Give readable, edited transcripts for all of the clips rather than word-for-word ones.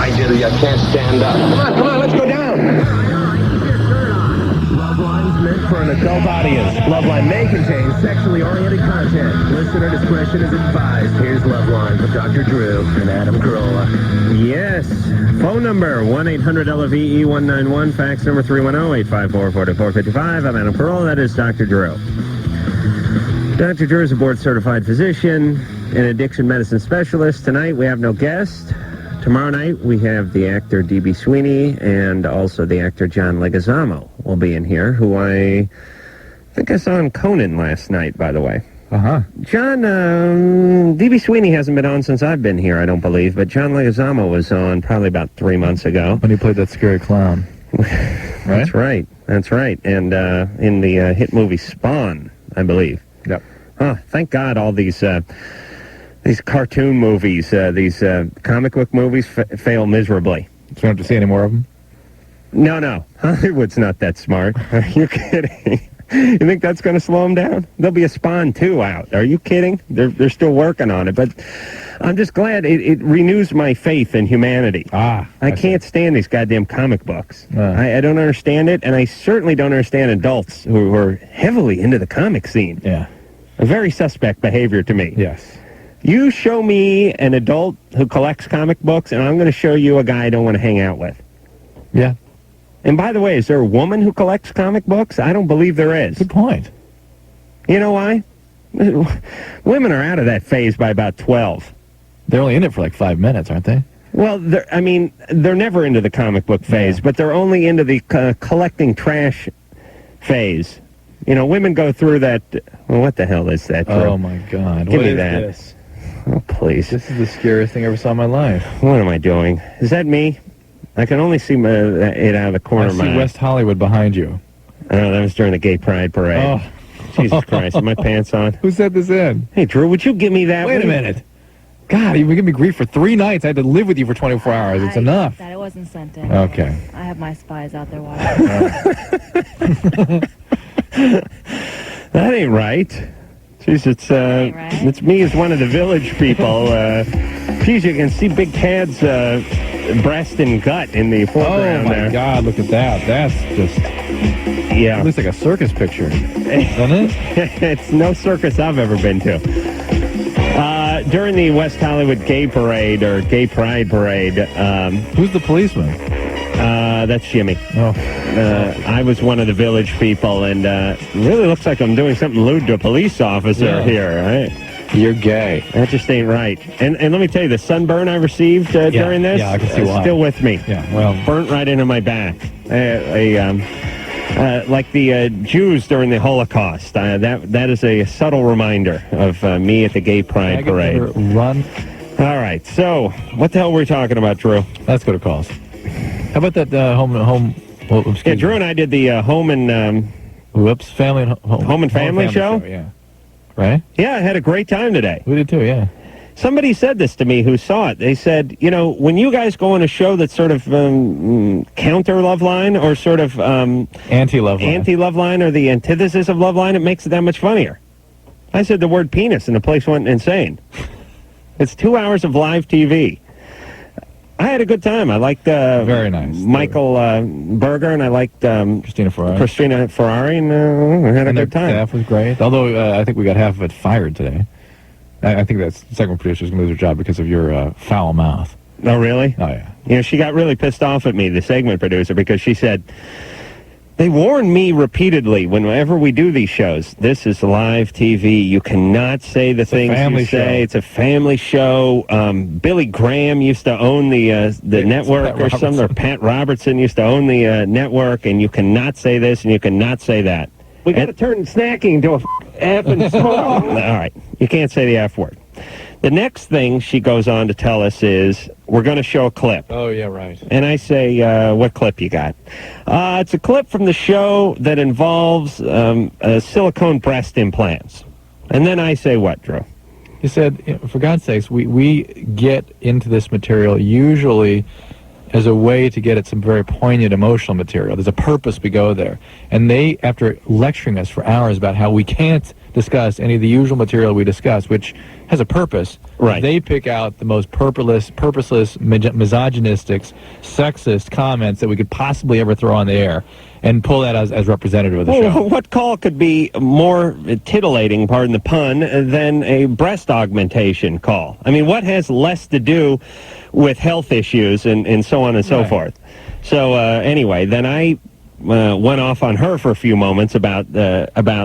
behind you. You can't stand up. Come on, let's go down. Loveline is meant for an adult audience. Loveline may contain sexually oriented content. Listener discretion is advised. Here's Loveline with Dr. Drew and Adam Carolla. Yes. Phone number 1-800-LOVE-191. Fax number 310-854-4455. I'm Adam Carolla. That is Dr. Drew. Dr. Drew is a board-certified physician and addiction medicine specialist. Tonight we have no guest. Tomorrow night we have the actor D.B. Sweeney and also the actor John Leguizamo will be in here, who I think I saw on Conan last night, by the way. John, D.B. Sweeney hasn't been on since I've been here, I don't believe, but John Leguizamo was on probably about 3 months ago. When he played that scary clown. That's right. And in the hit movie Spawn, I believe. Yep. Oh, thank God all these cartoon movies, these comic book movies fail miserably. So you don't have to see any more of them? No. Hollywood's not that smart. Are you kidding? You think that's going to slow them down? There'll be a Spawn 2 out. Are you kidding? They're still working on it. But I'm just glad it renews my faith in humanity. I can't stand these goddamn comic books. I don't understand it, and I certainly don't understand adults who are heavily into the comic scene. Yeah. A very suspect behavior to me. Yes. You show me an adult who collects comic books, and I'm going to show you a guy I don't want to hang out with. Yeah. And by the way, is there a woman who collects comic books? I don't believe there is. Good point. You know why? Women are out of that phase by about 12. They're only in it for like 5 minutes, aren't they? Well, they're never into the comic book phase, but they're only into the collecting trash phase. You know, women go through that. Well, what the hell is that, Drew? Oh, my God. Give what me is that. This? Oh, please. This is the scariest thing I ever saw in my life. What am I doing? Is that me? I can only see it out of the corner of my eye. I see West Hollywood behind you. Oh, that was during the Gay Pride Parade. Oh. Jesus Christ, are my pants on? Who said this in? Hey, Drew, would you give me that? Wait a minute. God, you've been giving me grief for 3 nights. I had to live with you for 24 hours. It's enough. That it wasn't sent in. Okay. I have my spies out there watching. That ain't right. Jeez, it's me as one of the village people. Geez, you can see Big Tad's breast and gut in the foreground there. Oh, my God, look at that. That's just... Yeah. It looks like a circus picture, doesn't it? It's no circus I've ever been to. During the West Hollywood Gay Parade, or Gay Pride Parade... Who's the policeman? That's Jimmy. Oh. I was one of the village people, and really looks like I'm doing something lewd to a police officer here, right? You're gay. That just ain't right. And let me tell you, the sunburn I received during this, I can see why. Still with me. Yeah, well, burnt right into my back. Like the Jews during the Holocaust. That is a subtle reminder of me at the Gay Pride Parade. Run. All right. So, what the hell were we talking about, Drew? Let's go to calls. How about that home? Well, yeah, Drew and I did the home and family show. Yeah. Right? Yeah, I had a great time today. We did too, yeah. Somebody said this to me who saw it. They said, you know, when you guys go on a show that's sort of counter Loveline or sort of anti-Loveline or the antithesis of Loveline, it makes it that much funnier. I said the word penis and the place went insane. It's 2 hours of live TV. I had a good time. I liked very nice Michael Berger, and I liked Christina Ferrari, and I had a good time. Staff was great. Although I think we got half of it fired today. I think that segment producer's going to lose her job because of your foul mouth. Oh, really? Oh, yeah. You know, she got really pissed off at me, the segment producer, because she said, they warn me repeatedly whenever we do these shows, this is live TV. You cannot say the things you say. It's a family show. Billy Graham used to own the network or something, or Pat Robertson used to own the network, and you cannot say this and you cannot say that. We got to turn snacking into a effing song. All right. You can't say the F word. The next thing she goes on to tell us is, we're going to show a clip. Oh, yeah, right. And I say, what clip you got? It's a clip from the show that involves silicone breast implants. And then I say what, Drew? You said, you know, for God's sakes, we get into this material usually as a way to get at some very poignant emotional material. There's a purpose we go there. And they, after lecturing us for hours about how we can't discuss any of the usual material we discuss, which has a purpose. Right. They pick out the most purposeless, misogynistic, sexist comments that we could possibly ever throw on the air and pull that as representative of the show. What call could be more titillating, pardon the pun, than a breast augmentation call? I mean, what has less to do with health issues and so on and so forth? So anyway, then I went off on her for a few moments about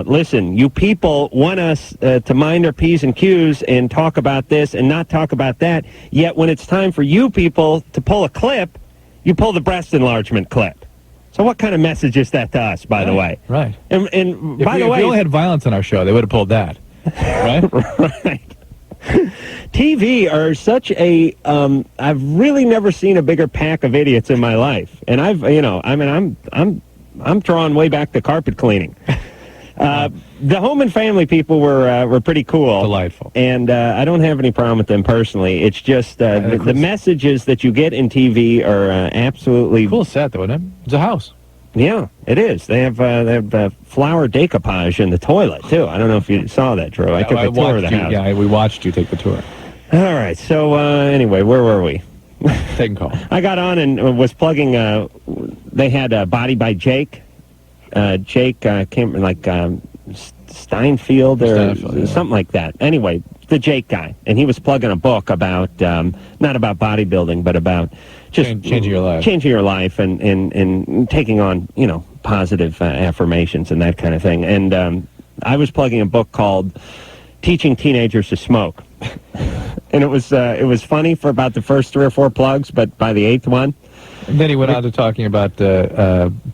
listen, you people want us to mind our P's and Q's and talk about this and not talk about that, yet when it's time for you people to pull a clip, you pull the breast enlargement clip. So what kind of message is that to us, by the way? Right. And by the way... If we only had violence on our show, they would have pulled that. Right? Right. TV are such a... I've really never seen a bigger pack of idiots in my life. And I'm drawing way back to carpet cleaning. The home and family people were pretty cool. Delightful. And I don't have any problem with them personally. It's just the messages that you get in TV are absolutely... Cool set, though, isn't it? It's a house. Yeah, it is. They have flower decoupage in the toilet, too. I don't know if you saw that, Drew. I took a tour of the house. Yeah, we watched you take the tour. All right, so anyway, where were we? Taking call. I got on and was plugging... they had Body by Jake. Jake came like... Steinfeld or something like that. Anyway, the Jake guy, and he was plugging a book about not about bodybuilding, but about just changing your life, and taking on positive affirmations and that kind of thing. And I was plugging a book called Teaching Teenagers to Smoke, and it was funny for about the first 3 or 4 plugs, but by the 8th one, and then he went on to talking about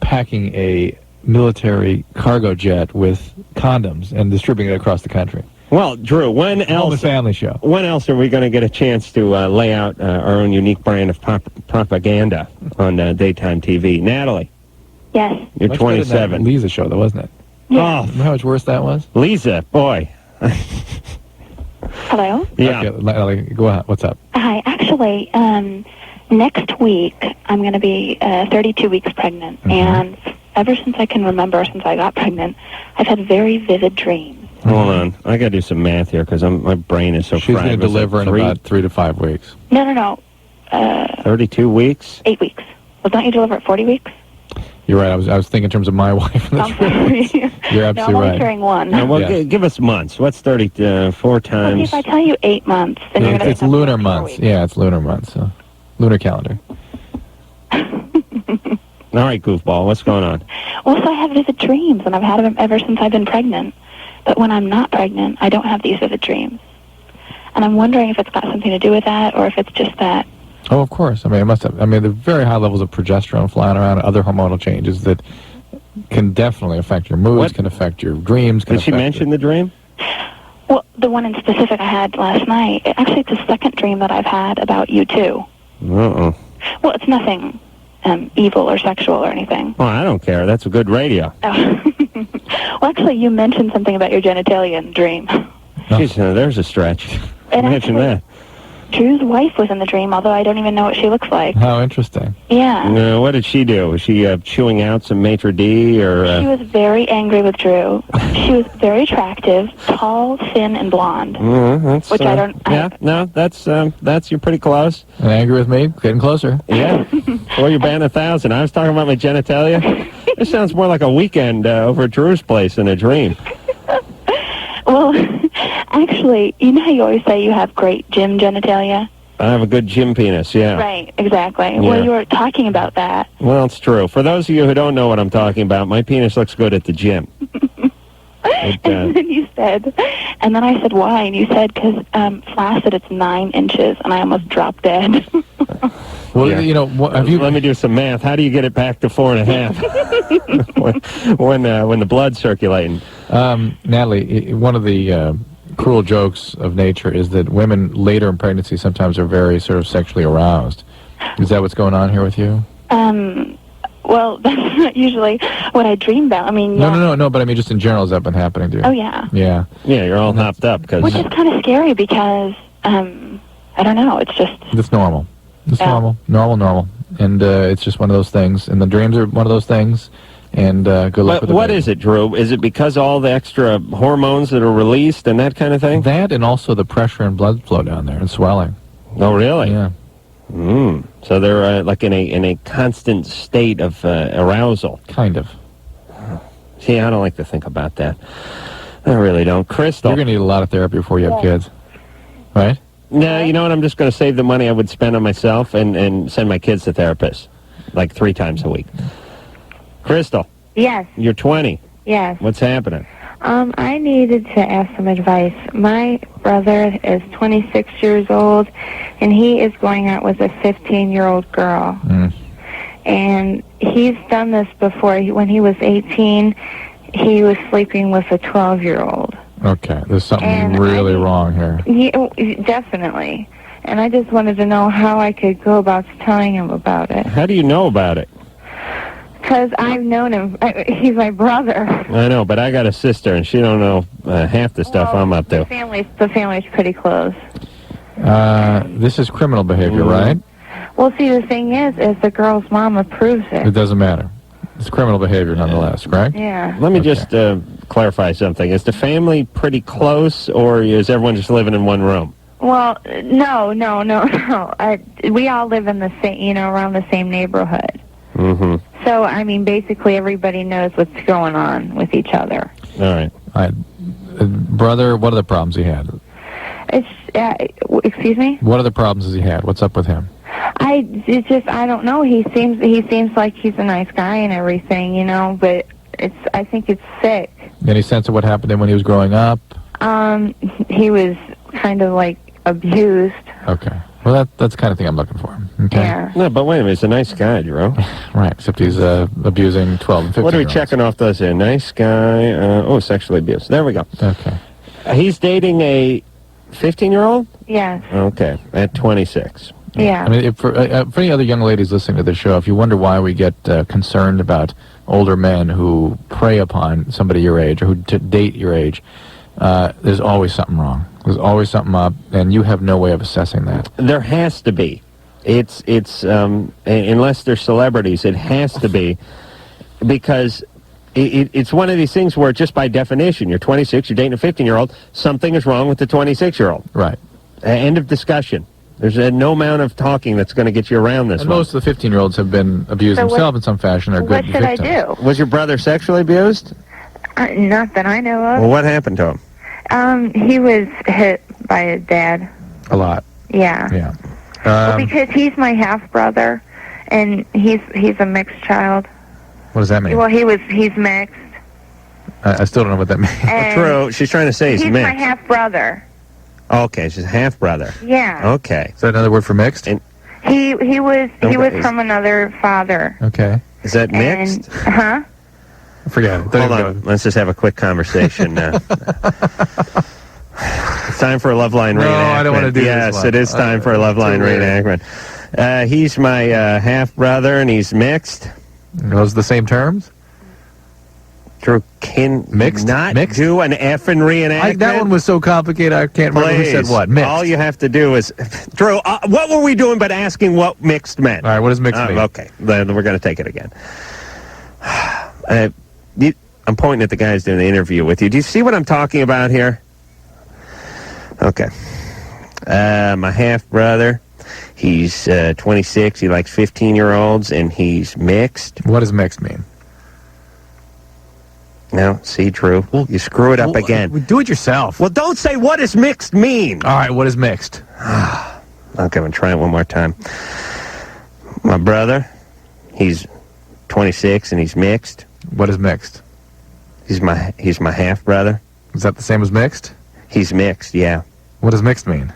packing a military cargo jet with condoms and distributing it across the country. Well, Drew, when else? A family show. When else are we going to get a chance to lay out our own unique brand of propaganda on daytime TV? Natalie? Yes. You're 27. Lisa show, though, wasn't it? Yeah. Oh, Remember how much worse that was? Lisa, boy. Hello? Yeah. Okay, go ahead. What's up? Hi. Actually, next week, I'm going to be 32 weeks pregnant, and ever since I can remember, since I got pregnant, I've had very vivid dreams. Hold on. I got to do some math here because my brain is so fried. She's going to deliver in about 3 to 5 weeks. No. 32 weeks? 8 weeks. Well, don't you deliver at 40 weeks? You're right. I was thinking in terms of my wife. I'm sorry. You're absolutely I'm only right. carrying one. No, well, give us months. What's 34 Well, times? if I tell you 8 months, then you're going to... It's lunar months. Yeah, it's lunar months. So. Lunar calendar. All right, goofball. What's going on? Well, so I have vivid dreams, and I've had them ever since I've been pregnant. But when I'm not pregnant, I don't have these vivid dreams. And I'm wondering if it's got something to do with that, or if it's just that... Oh, of course. I mean, it must have. I mean, the very high levels of progesterone flying around and other hormonal changes that can definitely affect your moods, can affect your dreams. Did she mention the dream? Well, the one in specific I had last night, actually it's the second dream that I've had about you, too. Uh-oh. Well, it's nothing evil or sexual or anything. Well, I don't care. That's a good radio. Oh. Well, actually, you mentioned something about your genitalia in the dream. Jeez, there's a stretch. Imagine that. Drew's wife was in the dream, although I don't even know what she looks like. How interesting. Yeah. What did she do? Was she chewing out some maitre d', or... She was very angry with Drew. She was very attractive, tall, thin, and blonde. Which I don't... that's you're pretty close. And angry with me? Getting closer. Yeah. Well, you're batting 1,000. I was talking about my genitalia. This sounds more like a weekend over at Drew's place than a dream. Well, actually, you know how you always say you have great gym genitalia? I have a good gym penis, yeah. Right, exactly. Yeah. Well, you were talking about that. Well, it's true. For those of you who don't know what I'm talking about, my penis looks good at the gym. And then you said, and then I said, why? And you said, because flaccid, it's 9 inches, and I almost dropped dead. Well, yeah. You know, let me do some math. How do you get it back to 4.5 when the blood's circulating? Natalie, one of the cruel jokes of nature is that women later in pregnancy sometimes are very sort of sexually aroused. Is that what's going on here with you? Well, that's not usually what I dream about. I mean, yeah. No, but I mean just in general, has that been happening to you? Oh, yeah. Yeah. Yeah, you're all hopped up. Which is kind of scary because, I don't know, it's just... It's normal. It's normal. And it's just one of those things. And the dreams are one of those things. And good luck with the What baby. is it, Drew? Is it because all the extra hormones that are released and that kind of thing? That and also the pressure and blood flow down there and swelling. Oh, really? Yeah. So they're like in a constant state of arousal. Kind of. See, I don't like to think about that. I really don't. Crystal. You're going to need a lot of therapy before you have kids. Right? No, you know what? I'm just going to save the money I would spend on myself and send my kids to therapists like 3 times a week. Crystal, Yes, you're 20. yes. What's happening? I needed to ask some advice. My brother is 26 years old, and he is going out with a 15-year-old girl. And he's done this before. When he was 18, he was sleeping with a 12-year-old. Okay. There's something really wrong here. Definitely. And I just wanted to know how I could go about telling him about it. How do you know about it? Because I've known him. He's my brother. I know, but I got a sister, and she don't know half the stuff I'm up to. The family's pretty close. This is criminal behavior, right? Well, see, the thing is the girl's mom approves It it. doesn't matter. It's criminal behavior nonetheless, right? Yeah. Let me just clarify something. Is the family pretty close, or is everyone just living in one room? Well, no. We all live in the same, around the same neighborhood. Mm-hmm. So, I mean, basically everybody knows what's going on with each other. All right. Brother, what are the problems he had? Excuse me? What are the problems has he had? What's up with him? I don't know. He seems like he's a nice guy and everything, but I think it's sick. Any sense of what happened to him when he was growing up? He was kind of like abused. Okay. Well, that's the kind of thing I'm looking for. Okay. Yeah. No, but wait a minute. He's a nice guy, Drew. Right, except he's abusing 12 and 15 What are we year olds. checking off those here? Nice guy. Sexually abused. There we go. Okay. He's dating a 15-year-old? Yes. Okay, at 26. Yeah. I mean, for any other young ladies listening to this show, if you wonder why we get concerned about older men who prey upon somebody your age or who date your age, there's always something wrong. There's always something up, and you have no way of assessing that. There has to be. It's unless they're celebrities, it has to be, because it's one of these things where just by definition, you're 26, you're dating a 15-year-old, something is wrong with the 26-year-old. Right. End of discussion. There's no amount of talking that's going to get you around this And one. most of the 15-year-olds have been abused themselves in some fashion. Are What good should victims. I do? Was your brother sexually abused? Not that I know of. Well, what happened to him? He was hit by his dad. A lot. Yeah. Yeah. Well, because he's my half brother, and he's a mixed child. What does that mean? Well, he's mixed. I still don't know what that means. And True. She's trying to say he's my mixed. half brother. Okay, she's a half brother. Yeah. Okay. Is that another word for mixed? And He was from another father. Okay. is that mixed? Huh? Forget it. Hold on. Let's just have a quick conversation. It's time for a Loveline reenactment. No, I don't want to do this Yes, one. it is time for a Loveline reenactment. He's my half brother, and he's mixed. Those the same terms? Drew, can Mixed? not Mixed? do an effing reenactment? That one was so complicated, I can't remember who said what. Mixed. All you have to do is... Drew, what were we doing but asking what mixed meant? All right, what does mixed mean? Okay, then we're going to take it again. I'm pointing at the guys doing the interview with you. Do you see what I'm talking about here? Okay. My half-brother, he's 26. He likes 15-year-olds, and he's mixed. What does mixed mean? No, see, Drew, you screw it up again. Do it yourself. Well, don't say what does mixed mean. All right, what is mixed? Okay, I'm going to try it one more time. My brother, he's 26, and he's mixed. What is mixed? He's my half-brother. Is that the same as mixed? He's mixed, yeah. What does mixed mean?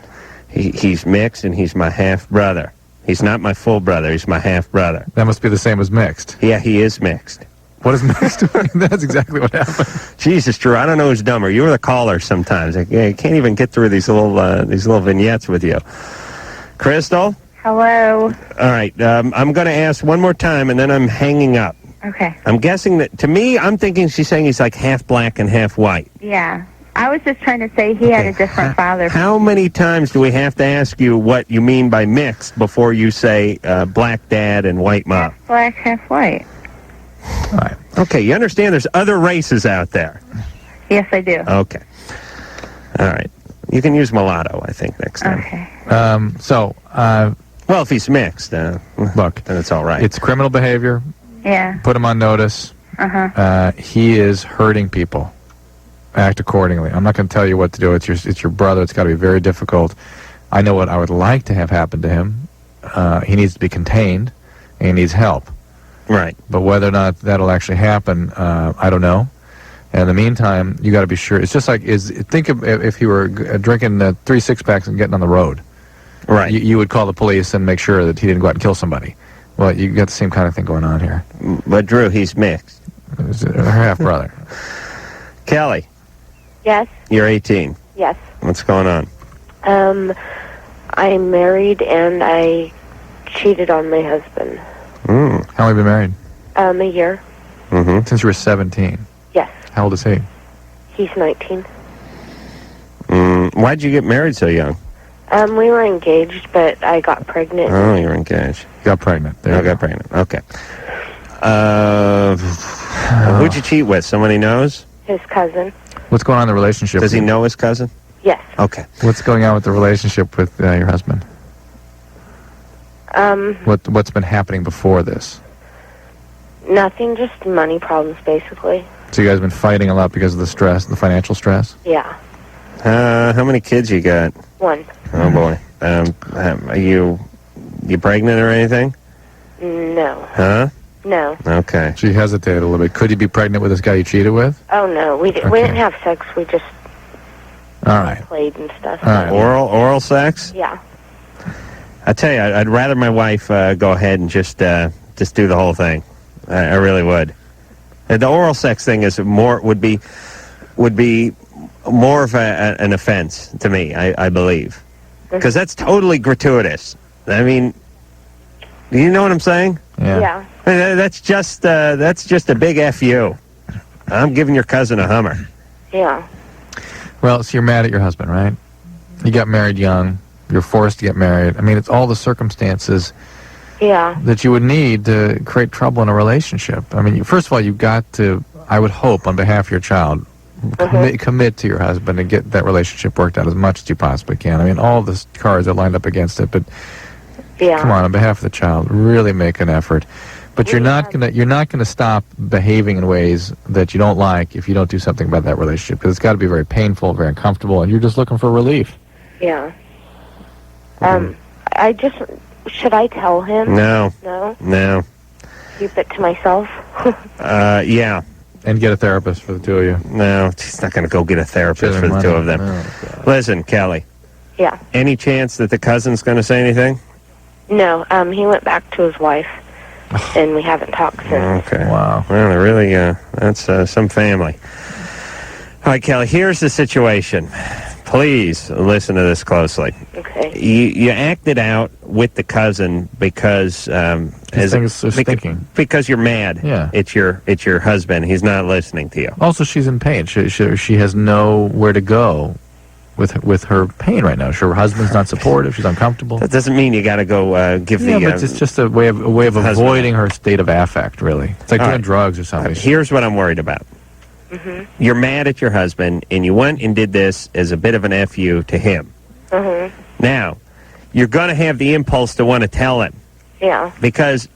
He's mixed, and he's my half-brother. He's not my full brother. He's my half-brother. That must be the same as mixed. Yeah, he is mixed. What does mixed mean? That's exactly what happened. Jesus, Drew, I don't know who's dumber. You were the caller sometimes. I can't even get through these little vignettes with you. Crystal? Hello. All right, I'm going to ask one more time, and then I'm hanging up. Okay. I'm guessing that, to me, I'm thinking she's saying he's like half black and half white. Yeah. I was just trying to say he had a different father. How many times do we have to ask you what you mean by mixed before you say black dad and white mom? Black, half white. All right. Okay, you understand there's other races out there. Yes, I do. Okay. All right. You can use mulatto, I think, next time. Okay. Well, if he's mixed, look, then it's all right. It's criminal behavior. Yeah. Put him on notice. He is hurting people. Act accordingly. I'm not going to tell you what to do. It's your brother. It's got to be very difficult. I know what I would like to have happen to him. He needs to be contained, and he needs help. Right. But whether or not that'll actually happen, I don't know. And in the meantime, you got to be sure. It's just like think of if he were drinking 3 6-packs and getting on the road. Right. You would call the police and make sure that he didn't go out and kill somebody. Well, you got the same kind of thing going on here. But Drew, he's mixed. Her half brother. Kelly. Yes. You're 18. Yes. What's going on? I'm married and I cheated on my husband. How long have you been married? A year. Mm-hmm. Since you were 17. Yes. How old is he? He's 19. Why'd you get married so young? We were engaged, but I got pregnant. Oh, you were engaged. You got pregnant. There you got pregnant. Okay. Who'd you cheat with? Someone he knows? His cousin. What's going on in the relationship? Does he know his cousin? Yes. Okay. What's going on with the relationship with your husband? What's been happening before this? Nothing, just money problems, basically. So you guys have been fighting a lot because of the stress, the financial stress? Yeah. How many kids you got? 1. Oh, boy. Are you pregnant or anything? No. Huh? No. Okay. She hesitated a little bit. Could you be pregnant with this guy you cheated with? Oh, no. We didn't have sex. We just All right. played and stuff. All right. Oral sex? Yeah. I tell you, I'd rather my wife go ahead and just do the whole thing. I really would. The oral sex thing would be more of an offense to me, I believe, because that's totally gratuitous. I mean, do you know what I'm saying? Yeah. That's just a big FU. I'm giving your cousin a Hummer. Yeah. Well, so you're mad at your husband, right? You got married young. You're forced to get married. I mean, it's all the circumstances that you would need to create trouble in a relationship. I mean, first of all, you've got to, I would hope, on behalf of your child, commit to your husband and get that relationship worked out as much as you possibly can. I mean, all the cards are lined up against it, but come on behalf of the child, really make an effort. But you're not gonna stop behaving in ways that you don't like if you don't do something about that relationship, because it's got to be very painful, very uncomfortable, and you're just looking for relief. Yeah. Should I tell him? No. No? No. Keep it to myself? Yeah. And get a therapist for the two of you. No, she's not going to go get a therapist for the two of them. Oh, Listen, Kelly. Yeah. Any chance that the cousin's going to say anything? No, he went back to his wife, and we haven't talked since. Okay. Wow. Well, they're really, that's some family. All right, Kelly, here's the situation. Please listen to this closely. Okay. You acted out with the cousin because because you're mad. Yeah. It's your husband. He's not listening to you. Also, she's in pain. She has nowhere to go with her pain right now. Her husband's not supportive. She's uncomfortable. That doesn't mean you got to go give the. Yeah, but it's just a way of avoiding her state of affect. Really, it's like doing drugs or something. Here's what I'm worried about. Mm-hmm. You're mad at your husband, and you went and did this as a bit of an FU to him. Mm-hmm. Now, you're going to have the impulse to want to tell him. Yeah. Because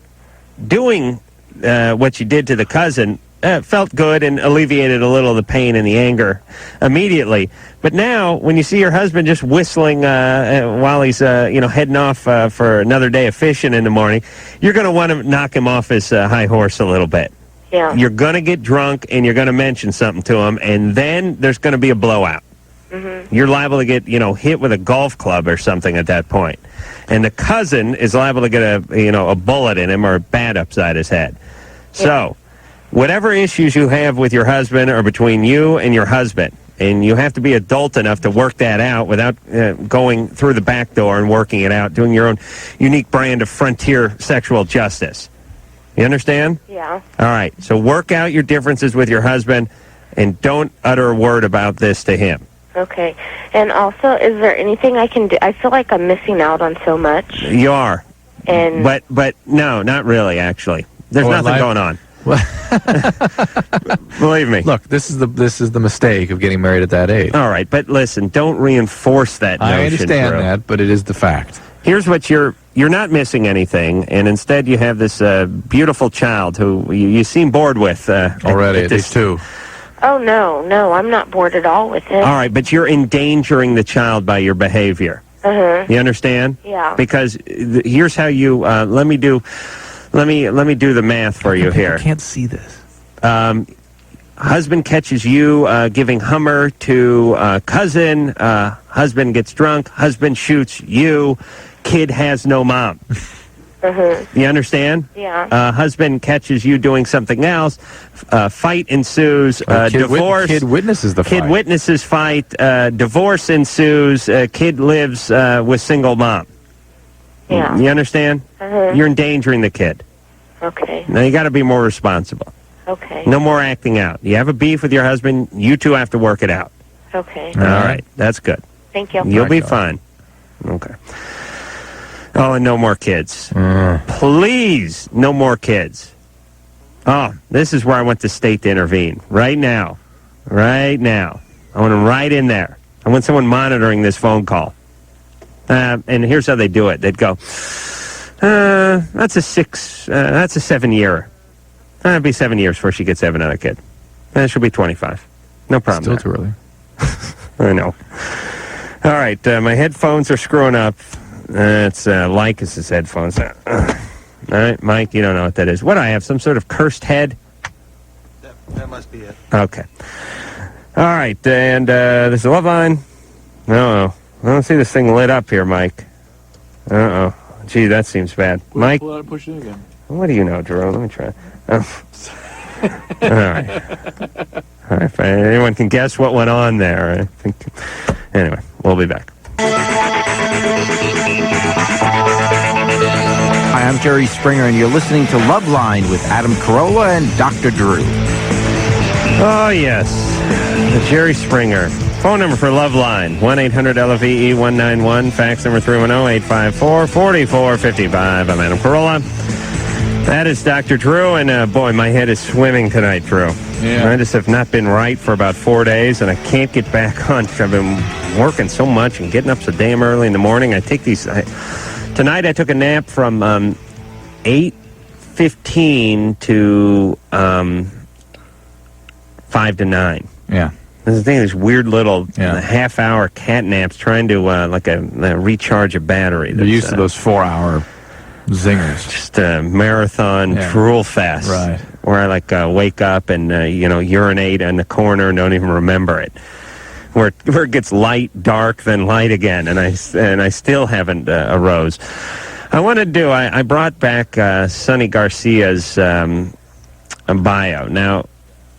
doing what you did to the cousin felt good and alleviated a little of the pain and the anger immediately. But now, when you see your husband just whistling while he's heading off for another day of fishing in the morning, you're going to want to knock him off his high horse a little bit. Yeah. You're going to get drunk, and you're going to mention something to him, and then there's going to be a blowout. Mm-hmm. You're liable to get, hit with a golf club or something at that point. And the cousin is liable to get a bullet in him or a bat upside his head. Yeah. So, whatever issues you have with your husband are between you and your husband. And you have to be adult enough to work that out without going through the back door and working it out, doing your own unique brand of frontier sexual justice. You understand? Yeah. All right. So work out your differences with your husband, and don't utter a word about this to him. Okay. And also, is there anything I can do? I feel like I'm missing out on so much. You are. And But no, not really, actually. There's nothing going on. Believe me. Look, this is the mistake of getting married at that age. All right, but listen, don't reinforce that notion. I understand Drew. that, but it is the fact. Here's what you're not missing anything, and instead you have this beautiful child who you seem bored with already. At least two. Oh, no, I'm not bored at all with it. All right, but you're endangering the child by your behavior. You understand? Yeah. Because here's how you let me do the math for you here. I can't see this. Husband catches you giving Hummer to cousin. Husband gets drunk. Husband shoots you. Kid has no mom. You understand? Yeah. Husband catches you doing something else. Fight ensues. Divorce. Kid witnesses the fight. Kid witnesses fight. Divorce ensues. Kid lives with single mom. Yeah. You understand? You're endangering the kid. Okay. Now you got to be more responsible. Okay. No more acting out. You have a beef with your husband. You two have to work it out. Okay. All right. That's good. Thank you. You'll be fine. Okay. Oh, and no more kids. Please, no more kids. Oh, this is where I want the state to intervene. Right now. Right now. I want them right in there. I want someone monitoring this phone call. And here's how they do it. They'd go, that's a 7 year. That'd be 7 years before she gets another kid. She'll be 25. No problem. Still too early. I know. All right, my headphones are screwing up. It's Lycus's headphones. All right, Mike, you don't know what that is. What do I have? Some sort of cursed head? That must be it. Okay. All right, and there's a Loveline. Uh-oh. I don't see this thing lit up here, Mike. Uh-oh. Gee, that seems bad. Mike? Pull out and push it in again. What do you know, Jerome? Let me try. Oh. All right. All right, if anyone can guess what went on there, I think. Anyway, we'll be back. Hi, I'm Jerry Springer, and you're listening to Loveline with Adam Carolla and Dr. Drew. Oh, yes. The Jerry Springer. Phone number for Loveline, 1-800-LOVE-191. Fax number 310-854-4455. I'm Adam Carolla. That is Dr. Drew, and boy, my head is swimming tonight, Drew. Yeah. I just have not been right for about 4 days, and I can't get back on. I've been working so much and getting up so damn early in the morning. I take these... Tonight I took a nap from 8:15 to 5 to 9. Yeah. This is the thing, these weird little half-hour cat naps trying to recharge a battery. They're used to those 4-hour zingers. Just a marathon drool fest. Right. Where I wake up and urinate in the corner and don't even remember it. Where it gets light, dark, then light again, and I still haven't arose. I wanted to I brought back Sonny Garcia's bio. Now,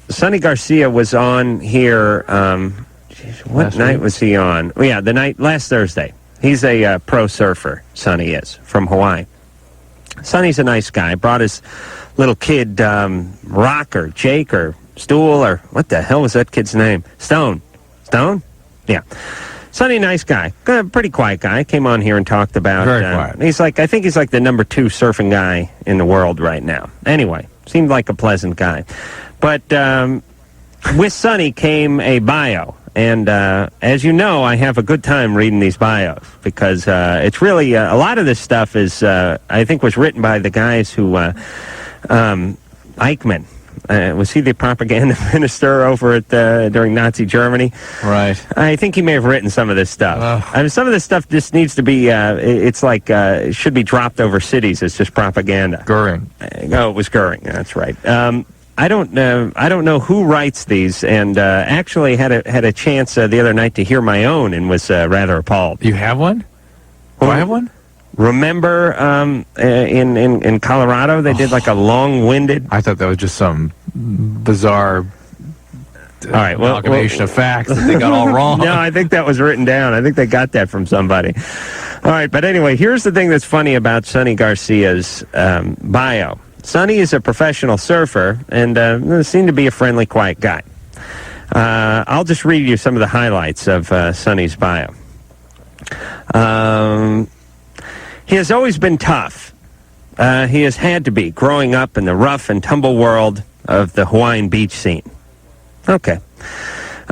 Sonny Garcia was on here. What night was he on? Oh, yeah, last Thursday. He's a pro surfer. Sonny is from Hawaii. Sonny's a nice guy. Brought his little kid Rock or Jake or Stool or what the hell was that kid's name? Stone? Yeah. Sonny, nice guy. Pretty quiet guy. Came on here and talked about... Very quiet. I think he's like the number 2 surfing guy in the world right now. Anyway, seemed like a pleasant guy. But with Sonny came a bio. And as you know, I have a good time reading these bios because it's really... a lot of this stuff is, I think, was written by the guys who... Eichmann. Was he the propaganda minister over at during Nazi Germany? Right. I think he may have written some of this stuff. Some of this stuff just needs to be. It's like it should be dropped over cities. It's just propaganda. Goering. Oh, it was Goering. That's right. I don't know who writes these, and actually had a chance the other night to hear my own, and was rather appalled. You have one? Do I have one? Remember in Colorado, they did a long-winded... I thought that was just some bizarre amalgamation of facts that they got all wrong. No, I think that was written down. I think they got that from somebody. All right, but anyway, here's the thing that's funny about Sonny Garcia's bio. Sonny is a professional surfer and seemed to be a friendly, quiet guy. I'll just read you some of the highlights of Sonny's bio. He has always been tough. he has had to be growing up in the rough and tumble world of the Hawaiian beach scene. Okay.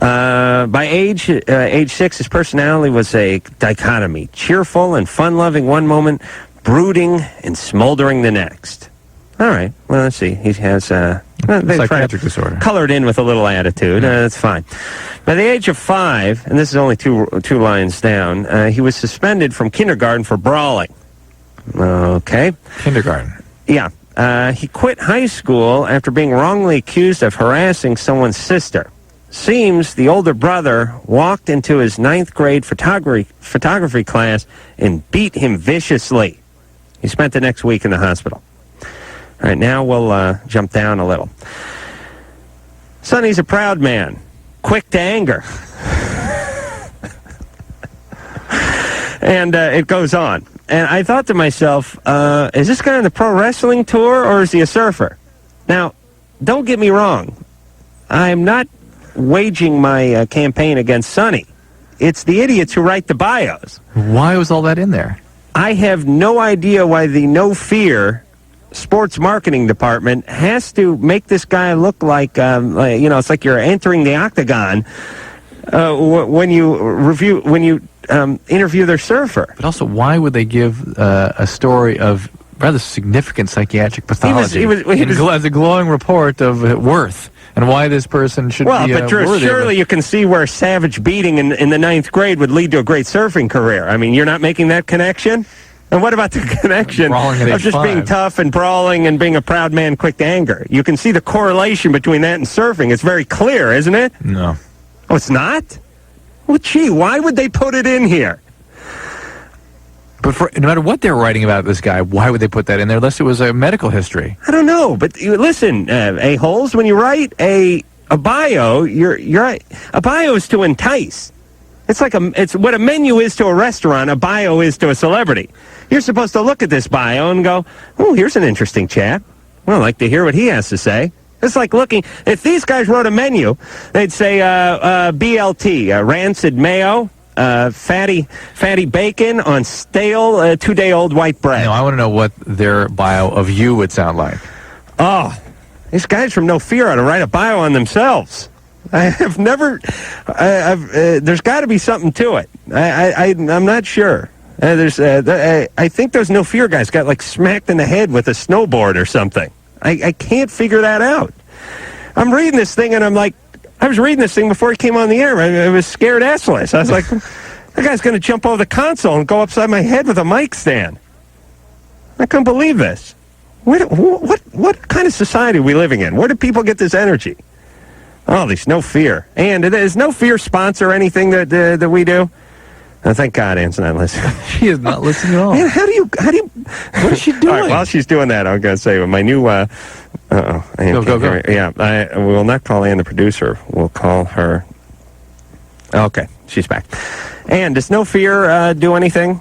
By age 6, his personality was a dichotomy. Cheerful and fun-loving one moment, brooding and smoldering the next. All right. Well, let's see. He has psychiatric disorder. Colored in with a little attitude. That's fine. By the age of 5, and this is only two lines down, he was suspended from kindergarten for brawling. Okay. Kindergarten. Yeah. He quit high school after being wrongly accused of harassing someone's sister. Seems the older brother walked into his 9th grade photography class and beat him viciously. He spent the next week in the hospital. All right, now we'll jump down a little. Sonny's a proud man, quick to anger. And it goes on. And I thought to myself, is this guy on the pro wrestling tour or is he a surfer? Now, don't get me wrong. I'm not waging my campaign against Sonny. It's the idiots who write the bios. Why was all that in there? I have no idea why the No Fear sports marketing department has to make this guy look like, it's like you're entering the octagon when you interview their surfer. But also, why would they give a story of rather significant psychiatric pathology as a glowing report of worth and why this person should be but Drew, worthy surely you can see where savage beating in the 9th grade would lead to a great surfing career. I mean, you're not making that connection? And what about the connection of just being tough and brawling and being a proud man quick to anger? You can see the correlation between that and surfing. It's very clear, isn't it? No. Oh, it's not? Well, gee, why would they put it in here? But no matter what they're writing about this guy, why would they put that in there unless it was a medical history? I don't know, but listen, a-holes, when you write a bio, a bio is to entice. It's like it's what a menu is to a restaurant, a bio is to a celebrity. You're supposed to look at this bio and go, oh, here's an interesting chap. Well, I'd like to hear what he has to say. It's like looking, if these guys wrote a menu, they'd say BLT, rancid mayo, fatty bacon on stale 2-day-old white bread. No, I want to know what their bio of you would sound like. Oh, these guys from No Fear ought to write a bio on themselves. I have never. There's got to be something to it. I'm not sure. I think those No Fear guys got like smacked in the head with a snowboard or something. I can't figure that out. I'm reading this thing and I'm like, I was reading this thing before he came on the air. I was scared assless. I was like, that guy's going to jump over the console and go upside my head with a mic stand. I couldn't believe this. What kind of society are we living in? Where do people get this energy? Oh, there's No Fear. And is No Fear sponsor anything that we do? Oh, thank God Ann's not listening. She is not listening at all. Man, how do you, what is she doing? All right, while she's doing that, I'm going to say my new, Ann go. Yeah, we will not call Ann the producer. We'll call her, okay, she's back. Ann, does No Fear do anything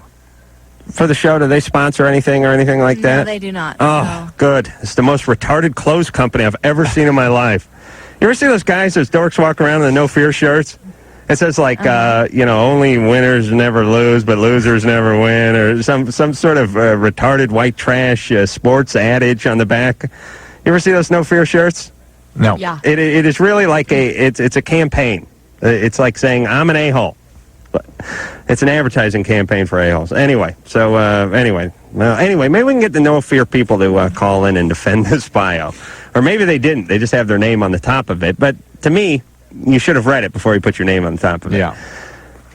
for the show? Do they sponsor anything or anything like that? No, they do not. Oh, no. Good. It's the most retarded clothes company I've ever seen in my life. You ever see those guys, those dorks walk around in the No Fear shirts? It says like, only winners never lose, but losers never win, or some sort of retarded white trash sports adage on the back. You ever see those No Fear shirts? No. Yeah. It is really like it's a campaign. It's like saying I'm an a-hole. But it's an advertising campaign for a-holes. Anyway, maybe we can get the No Fear people to call in and defend this bio. Or maybe they didn't. They just have their name on the top of it. But to me, you should have read it before you put your name on the top of it. Yeah.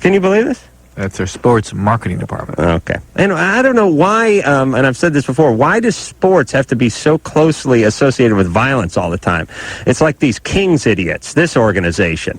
Can you believe this? That's their sports marketing department. Okay. And I don't know why, and I've said this before, why does sports have to be so closely associated with violence all the time? It's like these Kings idiots, this organization.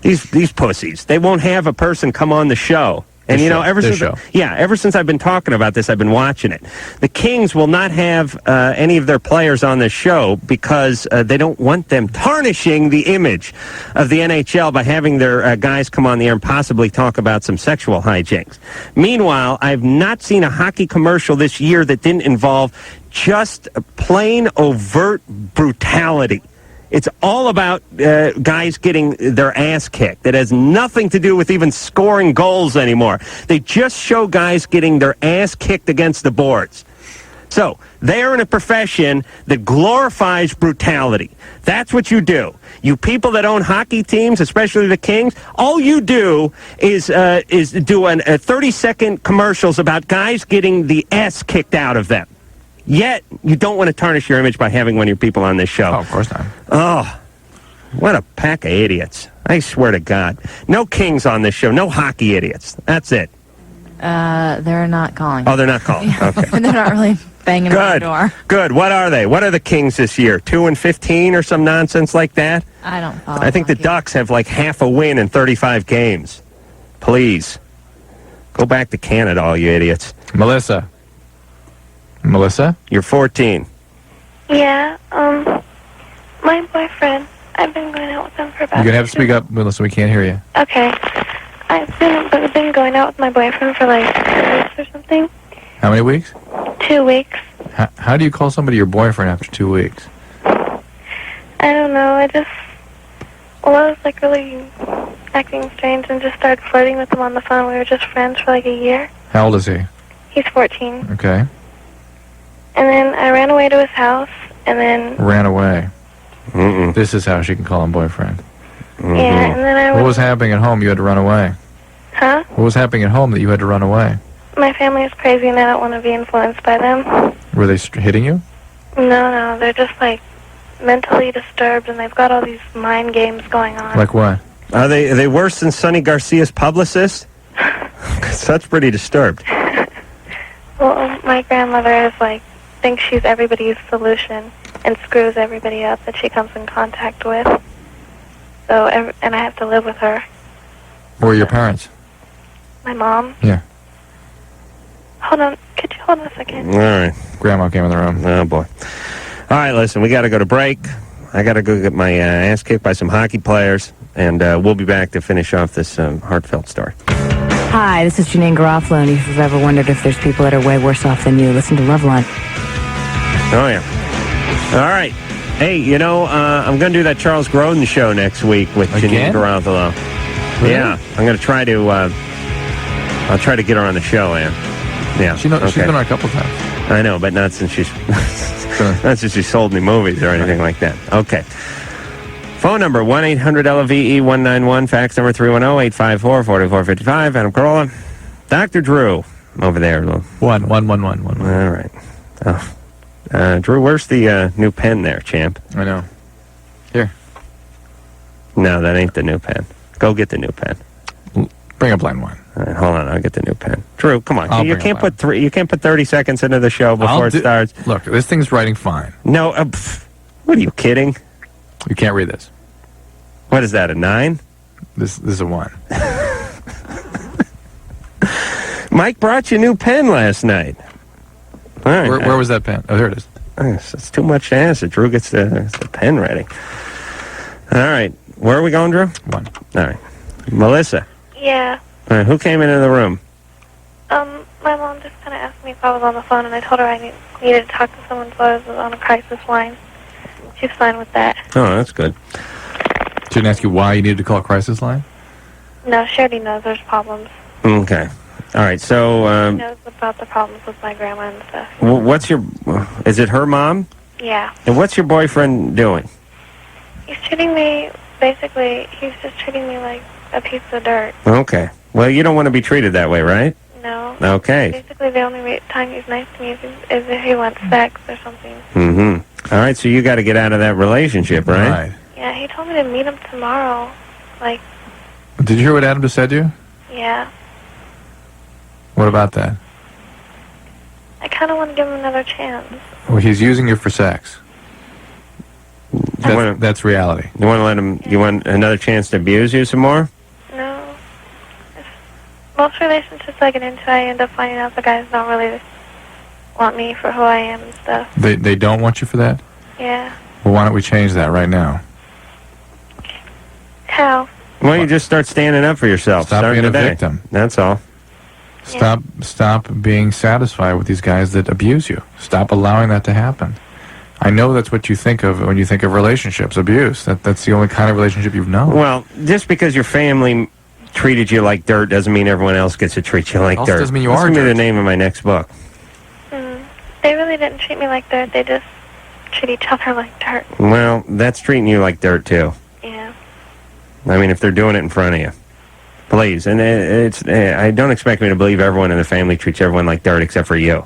These pussies. They won't have a person come on the show. And, ever since I've been talking about this, I've been watching it. The Kings will not have any of their players on the show because they don't want them tarnishing the image of the NHL by having their guys come on the air and possibly talk about some sexual hijinks. Meanwhile, I've not seen a hockey commercial this year that didn't involve just plain overt brutality. It's all about guys getting their ass kicked. It has nothing to do with even scoring goals anymore. They just show guys getting their ass kicked against the boards. So they are in a profession that glorifies brutality. That's what you do. You people that own hockey teams, especially the Kings, all you do is do 30-second commercials about guys getting the S kicked out of them. Yet you don't want to tarnish your image by having one of your people on this show. Oh, of course not. Oh, what a pack of idiots. I swear to God. No Kings on this show. No hockey idiots. That's it. They're not calling. Oh, they're not calling. Okay. They're not really banging on the door. Good. What are they? What are the Kings this year? 2-15 or some nonsense like that? I don't follow. I think the hockey. Ducks have like half a win in 35 games. Please. Go back to Canada, all you idiots. Melissa? You're 14. Yeah, my boyfriend, I've been going out with him for about... You're going to have to speak up, Melissa. We can't hear you. Okay. I've been going out with my boyfriend for like 2 weeks or something. How many weeks? 2 weeks. How do you call somebody your boyfriend after 2 weeks? I don't know, I was like really acting strange and just started flirting with him on the phone. We were just friends for like a year. How old is he? He's 14. Okay. And then I ran away to his house, and then... Ran away. This is how she can call him boyfriend. Yeah, and then I... What was happening at home you had to run away? Huh? What was happening at home that you had to run away? My family is crazy, and I don't want to be influenced by them. Were they hitting you? No, they're just like mentally disturbed, and they've got all these mind games going on. Like what? Are they worse than Sonny Garcia's publicist? 'Cause that's pretty disturbed. Well, my grandmother is like, thinks she's everybody's solution and screws everybody up that she comes in contact with. So, and I have to live with her. Where are your parents? My mom. Yeah. Hold on. Could you hold on a second? All right. Grandma came in the room. Oh, boy. All right, listen, we got to go to break. I got to go get my ass kicked by some hockey players, and we'll be back to finish off this heartfelt story. Hi, this is Janine Garofalo, and if you've ever wondered if there's people that are way worse off than you, listen to Loveline. Oh, yeah. All right. Hey, I'm going to do that Charles Grodin show next week with Janine Garofalo. Really? Yeah, I'm going to try to... I'll try to get her on the show, Ann. Yeah. She's been on a couple times. I know, but not since she sold me movies or anything like that. Okay. Phone number 1-800-LVE-191. Fax number 310-854-4455. Adam Carolla. Dr. Drew over there. 1-1-1-1-1. All right. Drew, where's the new pen there, champ? I know. Here. No, that ain't the new pen. Go get the new pen. Bring up line 1. All right, hold on, I'll get the new pen. Drew, come on. You can't put 30 seconds into the show before it starts. Look, this thing's writing fine. No, what are you kidding? You can't read this. What is that, a 9? This is a 1. Mike brought you a new pen last night. All right. Where was that pen? Oh, here it is. It's too much to ask. Drew gets the pen ready. All right. Where are we going, Drew? 1. All right. Melissa. Yeah. All right, who came into the room? My mom just kind of asked me if I was on the phone, and I told her I needed to talk to someone, so I was on a crisis line. She's fine with that. Oh, that's good. She didn't ask you why you needed to call a crisis line? No, she already knows there's problems. Okay. All right, so... she knows about the problems with my grandma and stuff. Is it her mom? Yeah. And what's your boyfriend doing? He's treating me, basically, he's just treating me like a piece of dirt. Okay. Well, you don't want to be treated that way, right? No. Okay. Basically, the only time he's nice to me is if he wants sex or something. Mm-hmm. All right, so you got to get out of that relationship, right? Yeah, he told me to meet him tomorrow. Like... Did you hear what Adam just said to you? Yeah. What about that? I kind of want to give him another chance. Well, he's using you for sex. That's reality. You want to let him... You want another chance to abuse you some more? No. Most relationships I get into, I end up finding out the guys don't really want me for who I am and stuff. They don't want you for that? Yeah. Well, why don't we change that right now? How? Well, you just start standing up for yourself. Stop being a victim. That's all. Stop being satisfied with these guys that abuse you. Stop allowing that to happen. I know that's what you think of when you think of relationships, abuse. That's the only kind of relationship you've known. Well, just because your family treated you like dirt doesn't mean everyone else gets to treat you like dirt. Doesn't mean you are That's dirt. gonna be the name of my next book. They really didn't treat me like dirt. They just treat each other like dirt. Well, that's treating you like dirt, too. Yeah. I mean, if they're doing it in front of you. Please. And I don't expect me to believe everyone in the family treats everyone like dirt except for you.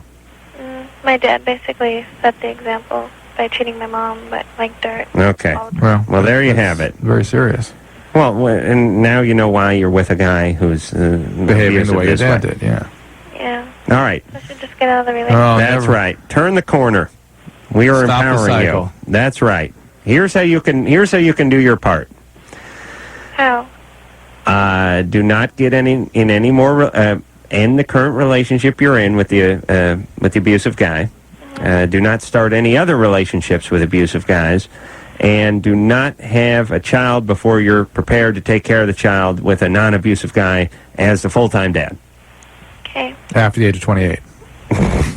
My dad basically set the example by treating my mom like dirt. Okay. Well, there you have it. Very serious. Well, and now you know why you're with a guy who's behaving the way your dad did, yeah. Yeah. All right. I should just get out of the relationship. That's right. Turn the corner. We are Stop the empowering you. cycle. That's right. Here's how you can do your part. How? Do not get end the current relationship you're in with the abusive guy. Do not start any other relationships with abusive guys, and do not have a child before you're prepared to take care of the child with a non-abusive guy as the full-time dad. Okay. After the age of 28.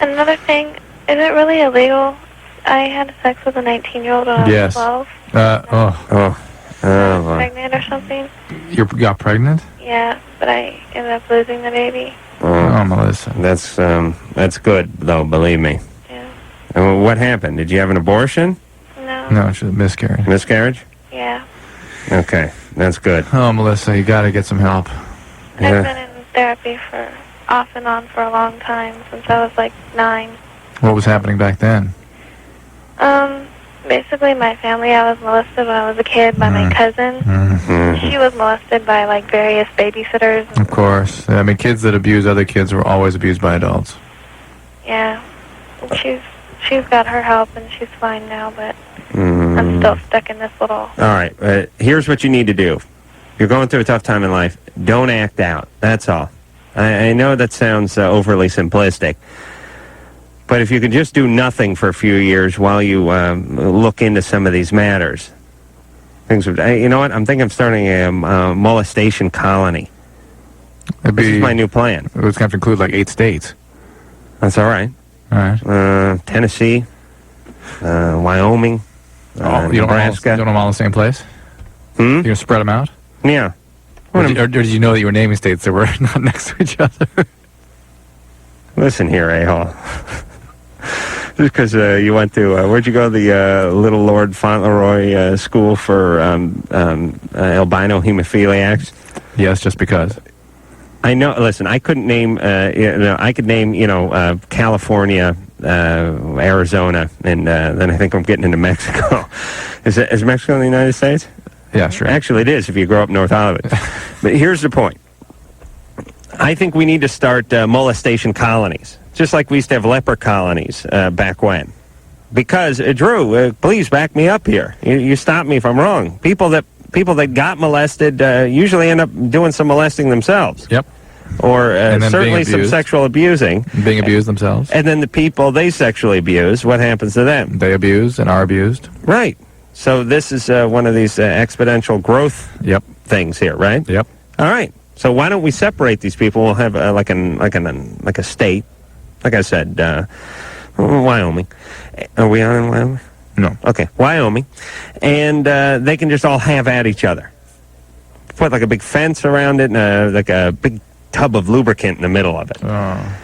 Another thing, is it really illegal? I had sex with a 19-year-old when I was 12. Pregnant or something? You got pregnant? Yeah, but I ended up losing the baby. Oh, Melissa. That's good, though, believe me. Yeah. And what happened? Did you have an abortion? No. No, she was a miscarriage. Miscarriage? Yeah. Okay, that's good. Oh, Melissa, you got to get some help. I've been in therapy for off and on for a long time, since I was like 9. What was happening back then? Basically my family, I was molested when I was a kid by my cousin. She was molested by like various babysitters. Of course. I mean, kids that abuse other kids were always abused by adults. Yeah. And she's got her help and she's fine now, but I'm still stuck in this little... All right, here's what you need to do. You're going through a tough time in life. Don't act out. That's all. I know that sounds overly simplistic. But if you could just do nothing for a few years while you look into some of these matters, things would... you know what? I'm thinking of starting a molestation colony. This is my new plan. It was going to include like 8 states. That's all right. All right. Tennessee, Wyoming, Nebraska. You don't them all in the same place? You're going to spread them out? Yeah. Or did you know that you were naming states that were not next to each other? Listen here, a-hole. Just because you went to, where'd you go? The Little Lord Fauntleroy School for Albino Hemophiliacs? Yes, just because. I know. Listen, I couldn't name. I could name. California, Arizona, and then I think I'm getting into Mexico. Is Mexico in the United States? Yeah, sure. Actually, it is if you grow up north of it. But here's the point. I think we need to start molestation colonies, just like we used to have leper colonies back when. Because, Drew, please back me up here. You stop me if I'm wrong. People that got molested usually end up doing some molesting themselves. Yep. Or certainly some sexual abusing. Being abused themselves. And then the people they sexually abuse, what happens to them? They abuse and are abused. Right. So this is one of these exponential growth things here, right? Yep. All right. So why don't we separate these people? We'll have like a state. Like I said, Wyoming. Are we on in Wyoming? No. Okay, Wyoming. And they can just all have at each other. Put like a big fence around it and like a big tub of lubricant in the middle of it. Oh.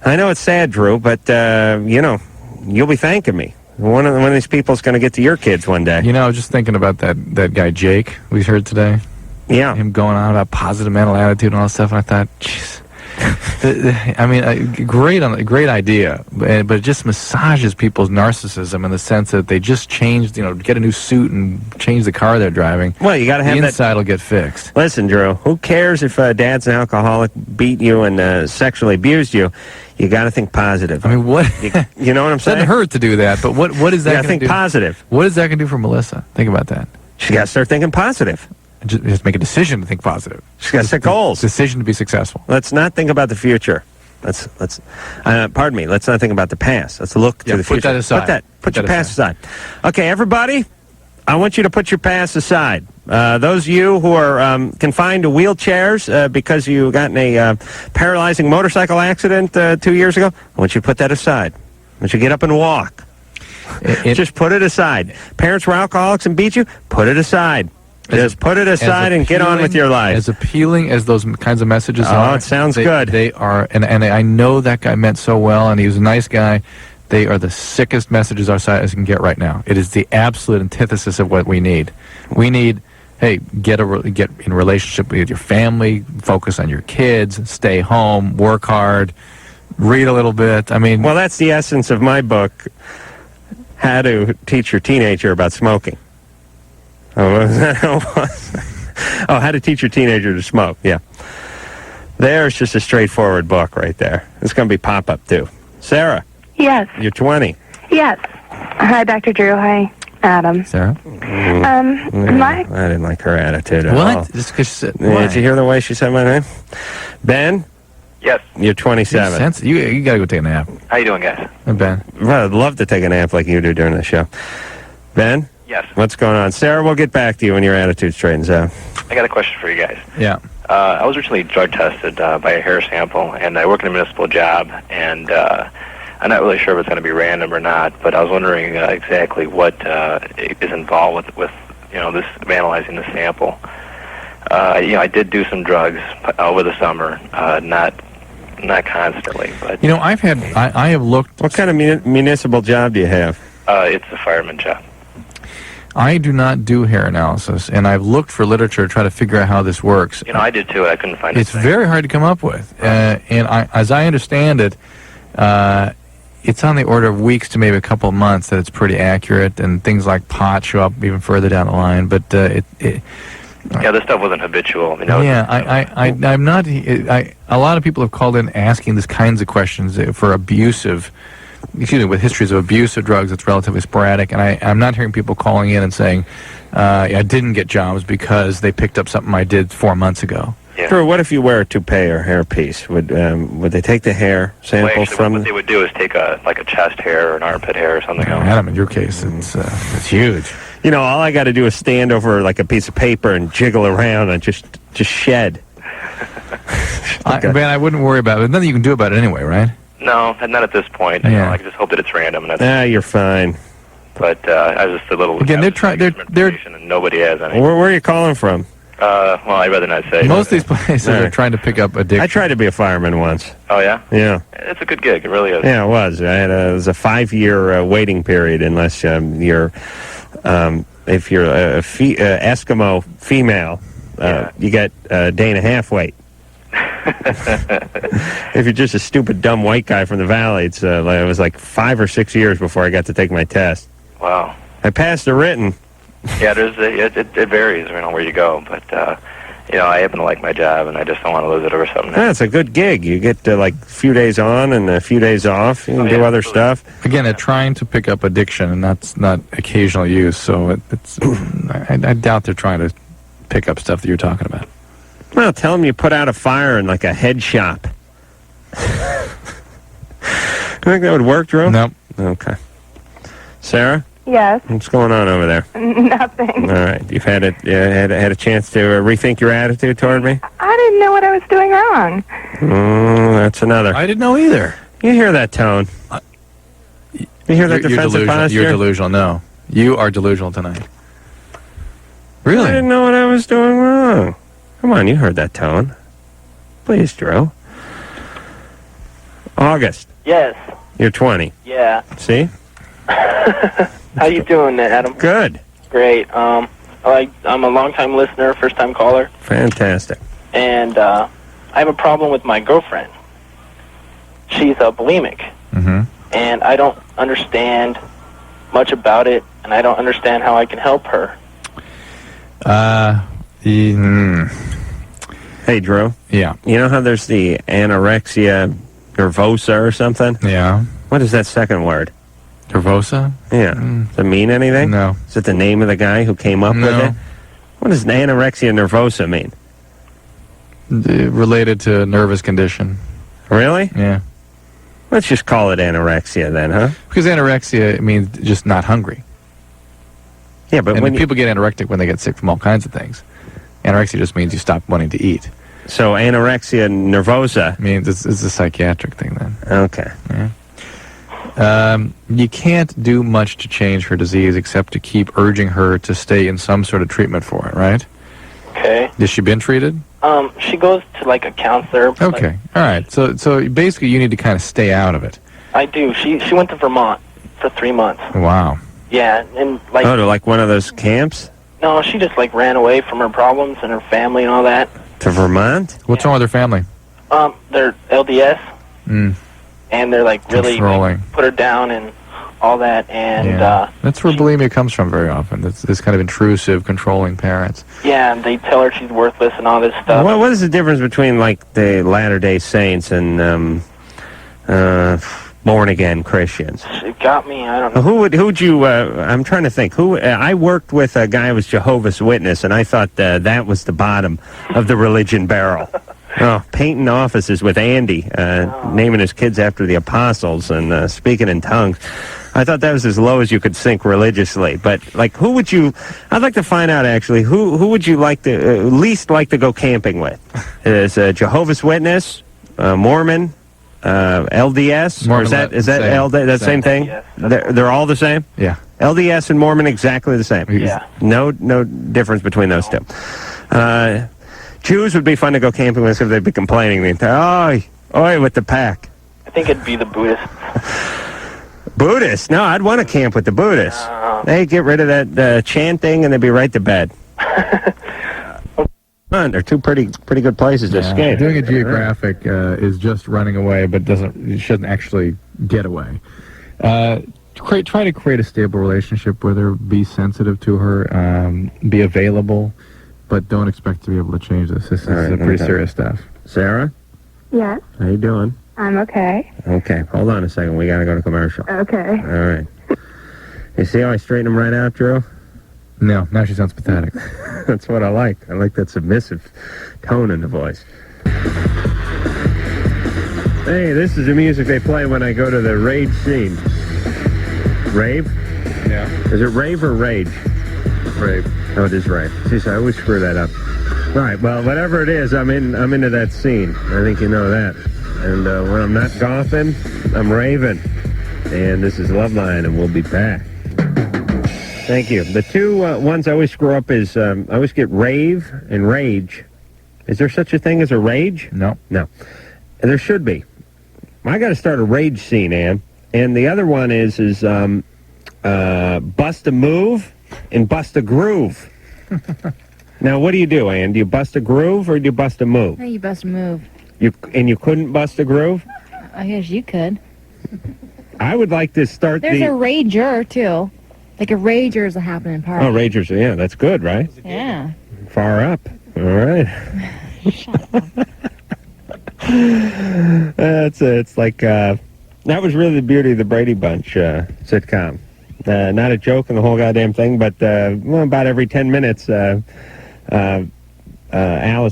I know it's sad, Drew, but, you'll be thanking me. One of these people's going to get to your kids one day. I was just thinking about that guy Jake we heard today. Yeah. Him going on about positive mental attitude and all that stuff, and I thought, jeez. I mean, great idea, but it just massages people's narcissism in the sense that they just changed, get a new suit and change the car they're driving. Well, you got to have the inside will get fixed. Listen, Drew, who cares if Dad's an alcoholic, beat you, and sexually abused you? You got to think positive. I mean, what? You know what I'm saying? It doesn't hurt to do that, but what is that going to do? Think positive. What is that going to do for Melissa? Think about that. She got to start thinking positive. Just make a decision to think positive. She's got to set goals. Decision to be successful. Let's not think about the future. Pardon me. Let's not think about the past. Let's look to the future. Put that aside. Put your past aside. Okay, everybody, I want you to put your past aside. Those of you who are confined to wheelchairs because you got in a paralyzing motorcycle accident 2 years ago, I want you to put that aside. I want you to get up and walk. Just put it aside. Parents were alcoholics and beat you, put it aside. Just put it aside and get on with your life. As appealing as those kinds of messages are. Oh, it sounds good. They are, and I know that guy meant so well, and he was a nice guy, They are the sickest messages our society can get right now. It is the absolute antithesis of what we need. We need, hey, get in relationship with your family, focus on your kids, stay home, work hard, read a little bit. I mean, well, that's the essence of my book, How to Teach Your Teenager About Smoking. Oh, was that how it was? Oh, How to Teach Your Teenager to Smoke, yeah. There's just a straightforward book right there. It's going to be pop-up, too. Sarah. Yes. You're 20. Yes. Hi, Dr. Drew. Hi, Adam. Sarah? I didn't like her attitude at all. What? Just because she said, Did you hear the way she said my name? Ben? Yes. You're 27. You got to go take a nap. How you doing, guys? Ben? Well, I'd love to take a nap like you do during the show. Ben? Yes. What's going on? Sarah, we'll get back to you when your attitude straightens out. I got a question for you guys. Yeah. I was recently drug tested by a hair sample, and I work in a municipal job, and I'm not really sure if it's going to be random or not, but I was wondering exactly what is involved with this analyzing the sample. I did do some drugs over the summer, not constantly, but I have looked. What kind of municipal job do you have? It's a fireman job. I do not do hair analysis, and I've looked for literature to try to figure out how this works. I did too. I couldn't find it. It's very hard to come up with, and as I understand it, it's on the order of weeks to maybe a couple of months that it's pretty accurate, and things like pot show up even further down the line. But yeah, this stuff wasn't habitual. I'm not. A lot of people have called in asking these kinds of questions for with histories of abuse of drugs. It's relatively sporadic, and I'm not hearing people calling in and saying, I didn't get jobs because they picked up something I did 4 months ago. Yeah. Drew, what if you wear a toupee or hairpiece? Would they take the hair sample from? What they would do is take a chest hair or an armpit hair or something else. Adam, in your case, it's huge. All I got to do is stand over like a piece of paper and jiggle around and just shed. Man, I wouldn't worry about it. There's nothing you can do about it anyway, right? No, not at this point. Yeah. I just hope that it's random. And you're fine. But I was just a little. Again, they're and nobody has any. Where are you calling from? Well, I'd rather not say. Most of these places are trying to pick up addiction. I tried to be a fireman once. Oh yeah. Yeah. It's a good gig. It really is. Yeah, it was. It was a 5-year waiting period, unless you're if you're a Eskimo female, you get a day and a half wait. If you're just a stupid, dumb white guy from the valley, it was like 5 or 6 years before I got to take my test. Wow. I passed the written. Yeah, it varies where you go, but I happen to like my job, and I just don't want to lose it over something. Yeah, it's a good gig. You get a few days on and a few days off. You can do other stuff. Again, they're trying to pick up addiction, and that's not occasional use. So I doubt they're trying to pick up stuff that you're talking about. Well, tell them you put out a fire in like a head shop. You think that would work, Drew? No. Okay. Sarah? Yes. What's going on over there? Nothing. All right. You've had a chance to rethink your attitude toward me? I didn't know what I was doing wrong. That's another. I didn't know either. You hear that tone? You hear that defensive posture? You're delusional. No. You are delusional tonight. Really? I didn't know what I was doing wrong. Come on, you heard that tone. Please, Drew. August. Yes. You're 20. Yeah. See? How you doing, Adam? Good. Great. I'm a long-time listener, first-time caller. Fantastic. And I have a problem with my girlfriend. She's bulimic. Mm-hmm. And I don't understand much about it, and I don't understand how I can help her. Hey, Drew. Yeah. You know how there's the anorexia nervosa or something? Yeah. What is that second word? Nervosa? Yeah. Does it mean anything? No. Is it the name of the guy who came up with it? What does anorexia nervosa mean? Related to a nervous condition. Really? Yeah. Let's just call it anorexia then, huh? Because anorexia means just not hungry. Yeah, but when people get anorectic when they get sick from all kinds of things. Anorexia just means you stop wanting to eat. So anorexia nervosa means it's a psychiatric thing then. Okay. Yeah. You can't do much to change her disease except to keep urging her to stay in some sort of treatment for it, right? Okay. Has she been treated? She goes to like a counselor. Okay. All right. So basically you need to kind of stay out of it. I do. She went to Vermont for 3 months. Wow. Yeah, and like... Oh, to like one of those camps? No, she just like ran away from her problems and her family and all that. To Vermont? What's wrong with her family? They're LDS. Mm. And they're like really Controlling. like, put her down and all that. And that's where bulimia comes from very often. It's this kind of intrusive, controlling parents. yeah, and they tell her she's worthless and all this stuff. What is the difference between like the Latter-day Saints and born-again Christians? It got me. I don't know. Who would you? I'm trying to think. I worked with a guy who was Jehovah's Witness, and I thought that was the bottom of the religion barrel. Oh, painting offices with Andy, naming his kids after the apostles and speaking in tongues. I thought that was as low as you could sink religiously. But like, who would you? I'd like to find out actually. Who would you like to least like to go camping with? Is a Jehovah's Witness, Mormon, LDS, Mormon, or is that LDS? That same thing? Yes, They're all the same. Yeah. LDS and Mormon exactly the same. Yeah. No difference between those two. Jews would be fun to go camping with if they'd be complaining the entire oi with the pack. I think it'd be the Buddhists. Buddhists? No, I'd want to camp with the Buddhists. They get rid of that chanting and they'd be right to bed. They're two pretty good places to escape. Doing a geographic is just running away, but shouldn't actually get away. Try to create a stable relationship with her. Be sensitive to her. Be available. But don't expect to be able to change this. This is pretty serious stuff. Sarah? Yes, How you doing? I'm okay. Okay, hold on a second. We got to go to commercial. Okay. All right. You see how I straighten him right out, Drew? No, now she sounds pathetic. That's what I like. I like that submissive tone in the voice. Hey, this is the music they play when I go to the rage scene. Rave? Yeah. Is it rave or rage? Rave. Oh, it is rave. Jeez, I always screw that up. All right, well, whatever it is, I'm into that scene. I think you know that. And when I'm not golfing, I'm raving. And this is Loveline, and we'll be back. Thank you. The two ones I always screw up is I always get rave and rage. Is there such a thing as a rage? No. No. And there should be. I got to start a rage scene, Ann. And the other one is bust a move and bust a groove. Now, what do you do, Ann? Do you bust a groove or do you bust a move? No, you bust a move. You couldn't bust a groove? I guess you could. I would like to start There's a rager, too. Like a rager is a happening party. Oh, ragers, yeah, that's good, right? Yeah. Far up. All right. It's like, that was really the beauty of the Brady Bunch sitcom. Not a joke in the whole goddamn thing, but about every 10 minutes, Alice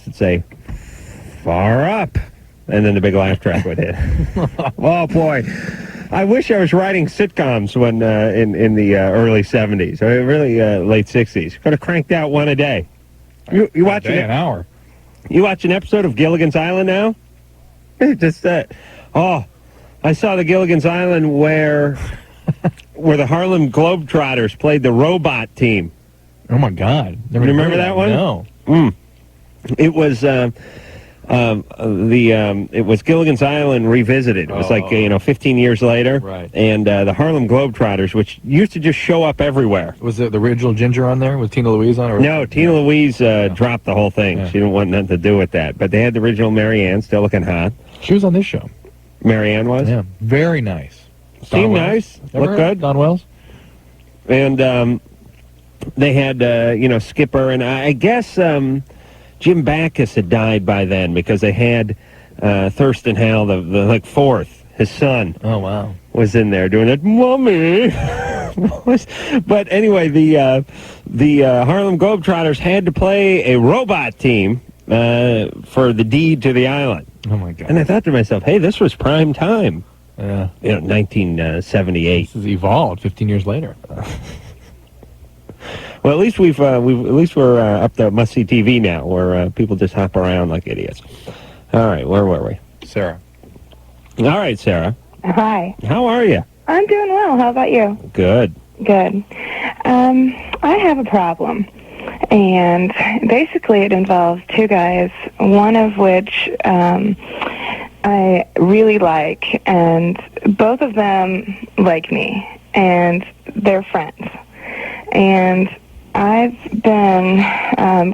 would say, far up, and then the big laugh track would hit. Oh, boy. I wish I was writing sitcoms when in the early 70s, or really late 60s. Could have cranked out one a day. You watch an hour. You watch an episode of Gilligan's Island now? Just I saw the Gilligan's Island where the Harlem Globetrotters played the robot team. Oh my God! You remember that one? No. It was it was Gilligan's Island revisited. It was 15 years later. Right. And the Harlem Globetrotters, which used to just show up everywhere. Was it the original Ginger on there with Tina Louise on it? No, Tina Louise dropped the whole thing. Yeah. She didn't want nothing to do with that. But they had the original Mary Ann, still looking hot. She was on this show. Mary Ann was? Yeah, very nice. Seemed nice. Looked good. Don Wells. And they had, Skipper, and I guess Jim Backus had died by then because they had Thurston Howell, the fourth, his son. Oh, wow. Was in there doing it, Mommy. But anyway, the Harlem Globetrotters had to play a robot team for the deed to the island. Oh, my God. And I thought to myself, hey, this was prime time. Yeah. 1978. This has evolved 15 years later. Well, at least we're up to must-see TV now, where people just hop around like idiots. All right, where were we? Sarah. All right, Sarah. Hi. How are you? I'm doing well. How about you? Good. Good. I have a problem, and basically it involves two guys, one of which I really like, and both of them like me, and they're friends. And I've been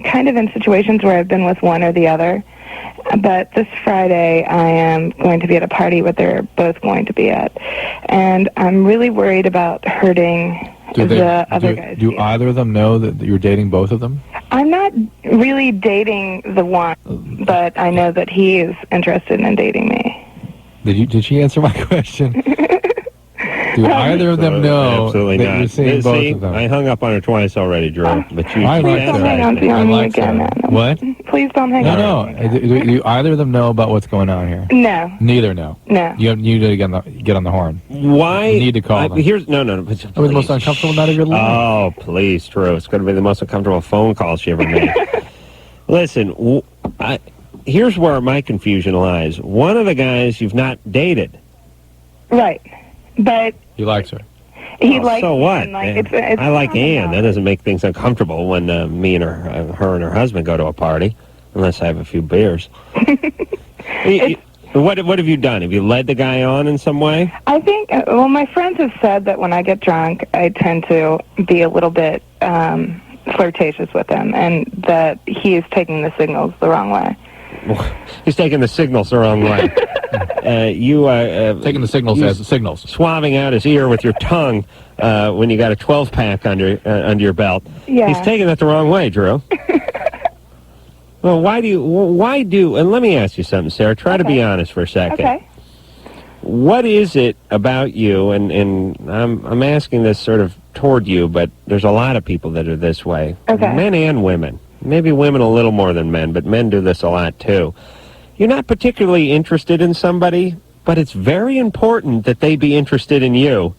kind of in situations where I've been with one or the other, but this Friday I am going to be at a party where they're both going to be at, and I'm really worried about hurting the other guys. Do either of them know that you're dating both of them? I'm not really dating the one, but I know that he is interested in dating me. Did she answer my question? Do either of them know Absolutely that not. you're seeing both See, of them? I hung up on her twice already, Drew. But you, I like Please don't hang on to me again, Adam. What? Please don't hang on. No. Do either of them know about what's going on here? No. Neither know. No. You need to get on the horn. Why? You need to call them. Here's no. That was the most uncomfortable night of your life. Oh, please, Drew. It's going to be the most uncomfortable phone call she ever made. Listen, here's where my confusion lies. One of the guys you've not dated. Right. But he likes her. He likes so what? me, and, it's I like not Ann. about That doesn't make things uncomfortable when me and her and her husband go to a party, unless I have a few beers. What have you done? Have you led the guy on in some way? I think, well, my friends have said that when I get drunk, I tend to be a little bit flirtatious with him, and that he is taking the signals the wrong way. He's taking the signals the wrong way. Taking the signals as signals. Swabbing out his ear with your tongue when you got a 12-pack under your belt. Yeah. He's taking that the wrong way, Drew. Well, why do, and let me ask you something, Sarah. Try to be honest for a second. Okay. What is it about you, and I'm asking this sort of toward you, but there's a lot of people that are this way. Okay. Men and women. Maybe women a little more than men, but men do this a lot too. You're not particularly interested in somebody, but it's very important that they be interested in you.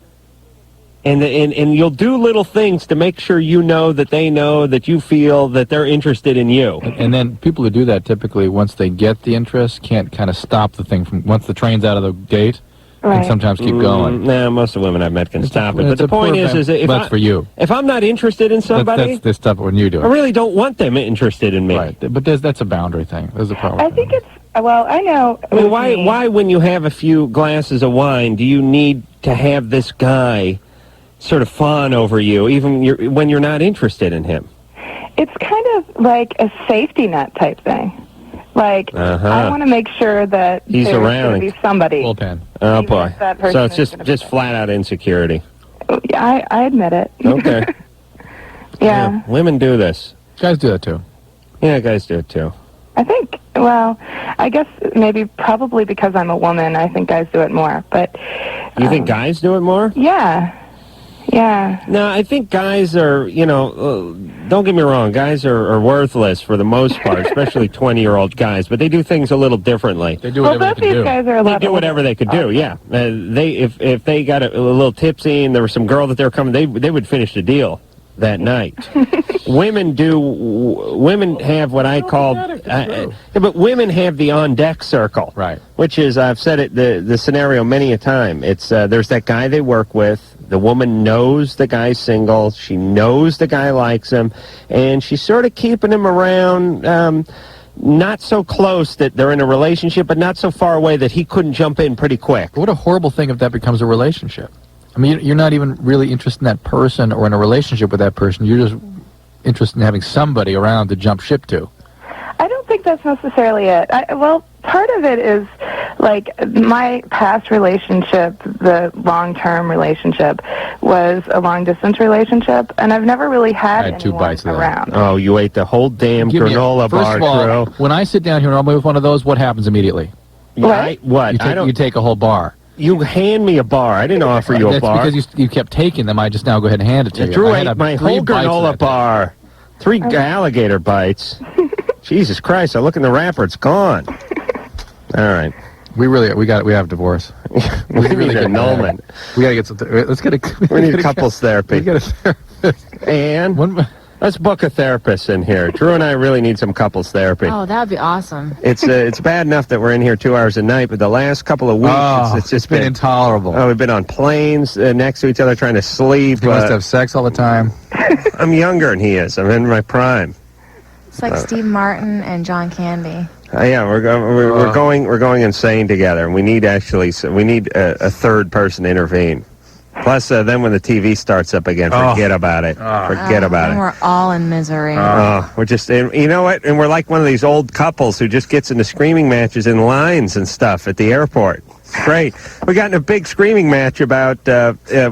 And you'll do little things to make sure you know that you feel that they're interested in you. And then people who do that typically, once they get the interest, can't kind of stop the thing from, once the train's out of the gate, and sometimes keep going. Nah, most of the women I've met can stop it. But the point is that that's for you. If I'm not interested in somebody, that's the stuff when you do it. I really don't want them interested in me. Right, but that's a boundary thing. There's a problem. I think it's, well, I know. I mean, why when you have a few glasses of wine, do you need to have this guy sort of fawn over you, even when you're not interested in him? It's kind of like a safety net type thing. Like, I want to make sure that he's there's around. going to be somebody. Bullpen. Oh, boy. That person So it's is just flat out insecurity. Yeah, I admit it. Okay. Yeah. Women do this. Guys do that too. Yeah, guys do it too. I think, well, I guess maybe probably because I'm a woman, I think guys do it more. But You think guys do it more? yeah. Yeah. No, I think guys are, don't get me wrong, guys are worthless for the most part, especially 20-year-old guys, but they do things a little differently. They do whatever they can do. Guys are a They lot do whatever they could do, yeah. If they got a little tipsy and there was some girl that they were coming, they would finish the deal that night. Women have what I call, but women have the on-deck circle. Right. Which is, I've said it, the scenario many a time. It's, there's that guy they work with. The woman knows the guy's single. She knows the guy likes him. And she's sort of keeping him around, not so close that they're in a relationship, but not so far away that he couldn't jump in pretty quick. What a horrible thing if that becomes a relationship. I mean, you're not even really interested in that person or in a relationship with that person. You're just interested in having somebody around to jump ship to. I don't think that's necessarily it. Well, part of it is, like, my past relationship, the long-term relationship, was a long-distance relationship, and I've never really had anyone 2 bites of that. around. Oh, you ate the whole damn granola bar, First of all, Drew. when I sit down here normally with one of those, what happens immediately? You take a whole bar. You hand me a bar. I didn't offer you a bar. That's because you kept taking them. I just now go ahead and hand it to you. Drew I had ate my 3 whole bites of granola that bar. 3 alligator bites. Jesus Christ! I look in the wrapper; it's gone. All right. We have divorce. we need annulment. We gotta get some. Let's get a. We need couples therapy. We get a therapist. And let's book a therapist in here. Drew and I really need some couples therapy. Oh, that would be awesome. It's bad enough that we're in here 2 hours a night, but the last couple of weeks it's just been intolerable. Oh, we've been on planes next to each other trying to sleep. He must have sex all the time. I'm younger than he is. I'm in my prime. It's like Steve Martin and John Candy. Yeah, we're going insane together, and we need a third person to intervene. Plus, then when the TV starts up again, forget about it. Forget about and it. we're all in misery. We're just, you know what? And we're like one of these old couples who just gets into screaming matches in lines and stuff at the airport. It's great. We got in a big screaming match about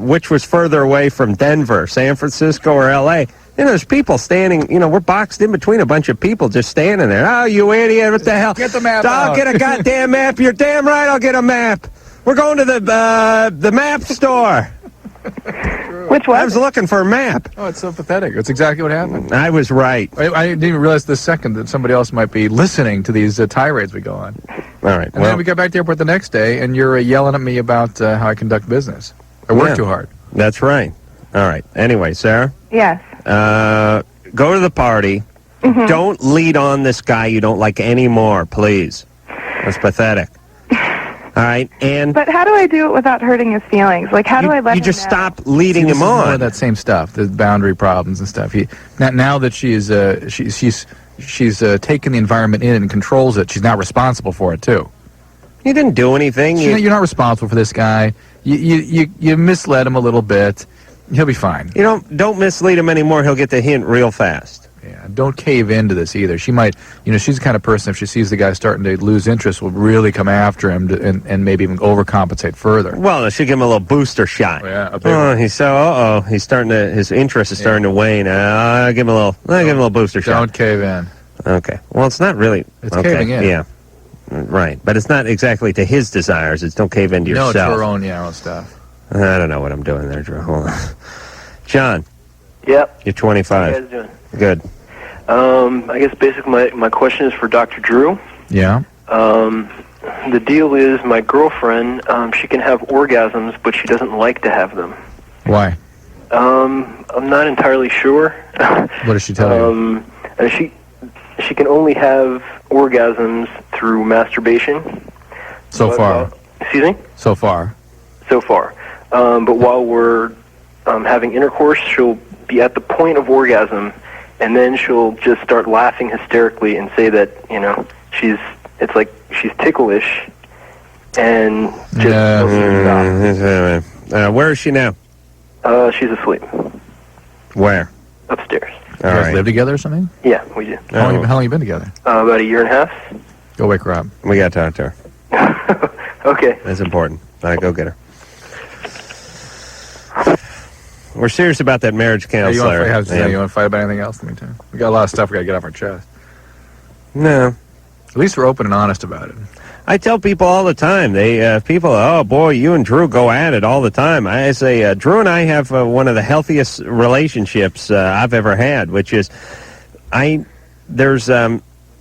which was further away from Denver, San Francisco or L.A. You know, there's people standing, we're boxed in between a bunch of people just standing there. Oh, you idiot, what the hell? Get the map I'll out. get a goddamn map. You're damn right I'll get a map. We're going to the map store. Which one? I was looking for a map. Oh, it's so pathetic. That's exactly what happened. I was right. I didn't even realize this second that somebody else might be listening to these tirades we go on. All right. And then we got back to the airport the next day, and you're yelling at me about how I conduct business. I work too hard. That's right. All right. Anyway, Sarah? Yes. Go to the party. Mm-hmm. Don't lead on this guy you don't like anymore, please. That's pathetic. All right, and But how do I do it without hurting his feelings? Like, how do I let you him just know? stop leading This him is more on. of that same stuff, the boundary problems and stuff. Now that she's taken the environment in and controls it, she's not responsible for it too. You didn't do anything. You're not responsible for this guy. You misled him a little bit. He'll be fine. You don't mislead him anymore. He'll get the hint real fast. Yeah, don't cave into this either. She might, she's the kind of person, if she sees the guy starting to lose interest, will really come after him and maybe even overcompensate further. Well, they should give him a little booster shot. He's starting to, his interest is starting to wane. I'll give him a little booster shot. Don't cave in. Okay. Well, it's not really. It's caving in. Yeah. Right. But it's not exactly to his desires. It's don't cave into yourself. No, it's her own stuff. I don't know what I'm doing there, Drew. Hold on. John. Yep. You're 25. How you guys doing? Good. I guess basically my question is for Dr. Drew. Yeah. The deal is my girlfriend, she can have orgasms, but she doesn't like to have them. Why? I'm not entirely sure. What does she tell you? And she can only have orgasms through masturbation. So far. Excuse me? So far. So far. But while we're having intercourse, she'll be at the point of orgasm, and then she'll just start laughing hysterically and say that, it's like she's ticklish, and just stop. Where is she now? She's asleep. Where? Upstairs. You guys live together or something? Yeah, we do. How long have you been together? About a year and a half. Go wake her up. We got to talk to her. Okay. That's important. All right, go get her. We're serious about that marriage counselor. You want to fight about anything else? Let me tell you. We got a lot of stuff we got to get off our chest. No. At least we're open and honest about it. I tell people all the time. People, oh boy, you and Drew go at it all the time. I say, Drew and I have one of the healthiest relationships I've ever had, which is,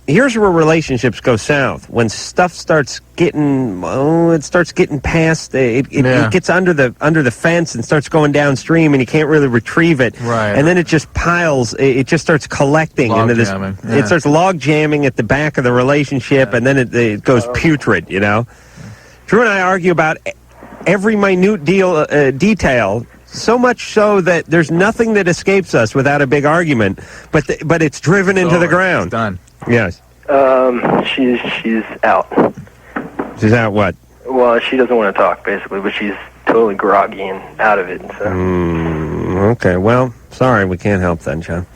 here's where relationships go south. When stuff starts getting, past, it gets under the fence and starts going downstream, and you can't really retrieve it. Right. And then it just piles. It just starts collecting into this. It starts log jamming at the back of the relationship, and then it goes putrid. Drew and I argue about every minute detail. So much so that there's nothing that escapes us without a big argument, but it's driven into the ground. It's done. Yes. She's out. She's out what? Well, she doesn't want to talk, basically, but she's totally groggy and out of it. So. Okay, well, sorry, we can't help then, John.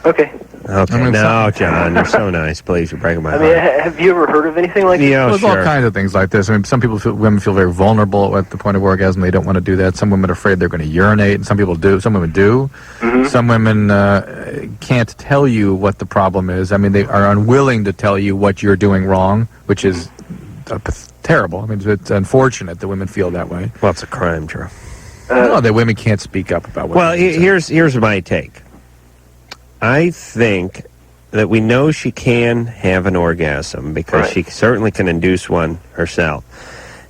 Okay. Okay, no, John, you're so nice. Please, you're breaking my heart. Have you ever heard of anything like this? Yeah, There's all kinds of things like this. I mean, some women feel very vulnerable at the point of orgasm. They don't want to do that. Some women are afraid they're going to urinate, and some people do. Some women do. Mm-hmm. Some women can't tell you what the problem is. I mean, they are unwilling to tell you what you're doing wrong, which is terrible. I mean, it's unfortunate that women feel that way. Well, it's a crime, Drew. No, that women can't speak up about what. Well, here's my take. I think that we know she can have an orgasm because she certainly can induce one herself.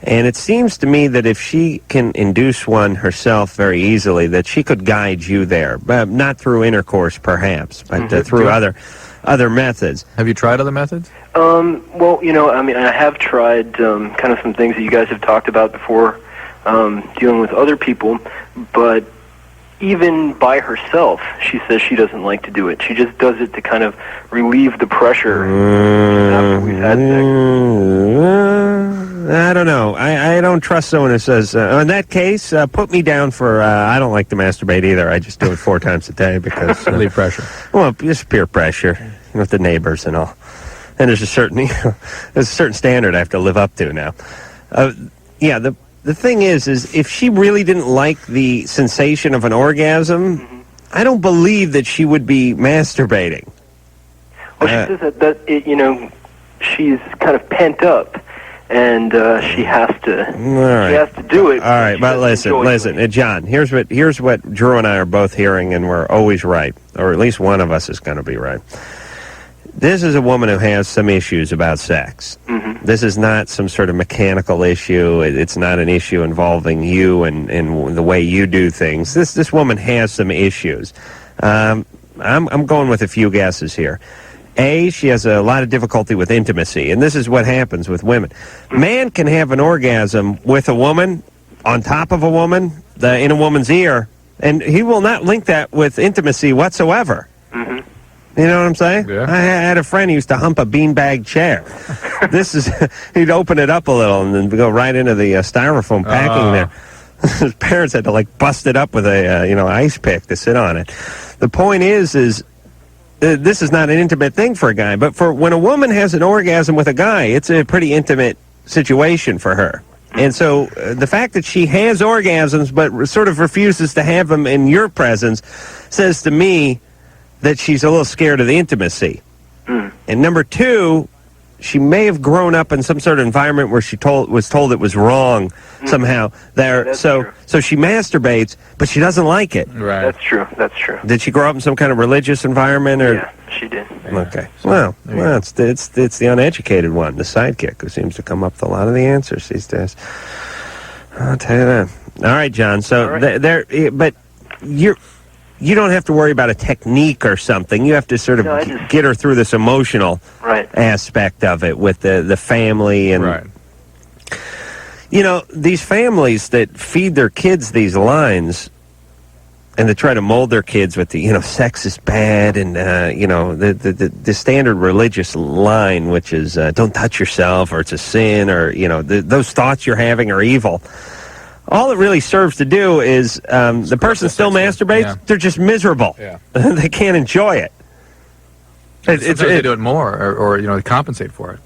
And it seems to me that if she can induce one herself very easily, that she could guide you there. Not through intercourse, perhaps, but through other methods. Have you tried other methods? Well, I have tried kind of some things that you guys have talked about before, dealing with other people, but even by herself, she says she doesn't like to do it. She just does it to kind of relieve the pressure after we've had sex. I don't know. I don't trust someone who says, in that case, put me down for, I don't like to masturbate either. I just do it 4 times a day because... relieve pressure. Well, just peer pressure with the neighbors and all. And there's a certain, there's a certain standard I have to live up to now. Yeah, the thing is if she really didn't like the sensation of an orgasm, I don't believe that she would be masturbating. Well, she says that it, she's kind of pent up, and she has to. She has to do it. All right, but listen, John. Here's what Drew and I are both hearing, and we're always right, or at least one of us is going to be right. This is a woman who has some issues about sex. Mm-hmm. This is not some sort of mechanical issue. It's not an issue involving you and the way you do things. This woman has some issues. I'm going with a few guesses here. A, she has a lot of difficulty with intimacy, and this is what happens with women. Man can have an orgasm with a woman, on top of a woman, in a woman's ear, and he will not link that with intimacy whatsoever. Mm-hmm. You know what I'm saying? Yeah. I had a friend who used to hump a beanbag chair. He'd open it up a little and then go right into the styrofoam packing there. His parents had to bust it up with a ice pick to sit on it. The point is this is not an intimate thing for a guy, but for when a woman has an orgasm with a guy, it's a pretty intimate situation for her. And so the fact that she has orgasms but sort of refuses to have them in your presence says to me that she's a little scared of the intimacy. Mm. And number 2, she may have grown up in some sort of environment where she was told it was wrong somehow. So she masturbates, but she doesn't like it. Right. That's true. Did she grow up in some kind of religious environment? Or? Yeah, she did. Okay. Well, it's the uneducated one, the sidekick, who seems to come up with a lot of the answers these days. I'll tell you that. All right, John. So but you don't have to worry about a technique or something. You have to sort of get her through this emotional aspect of it with the family. And, these families that feed their kids these lines and they try to mold their kids with sex is bad and, the standard religious line, which is don't touch yourself or it's a sin or, those thoughts you're having are evil. All it really serves to do is the person still masturbates. Yeah. They're just miserable. Yeah. They can't enjoy it. They do it more, or compensate for it.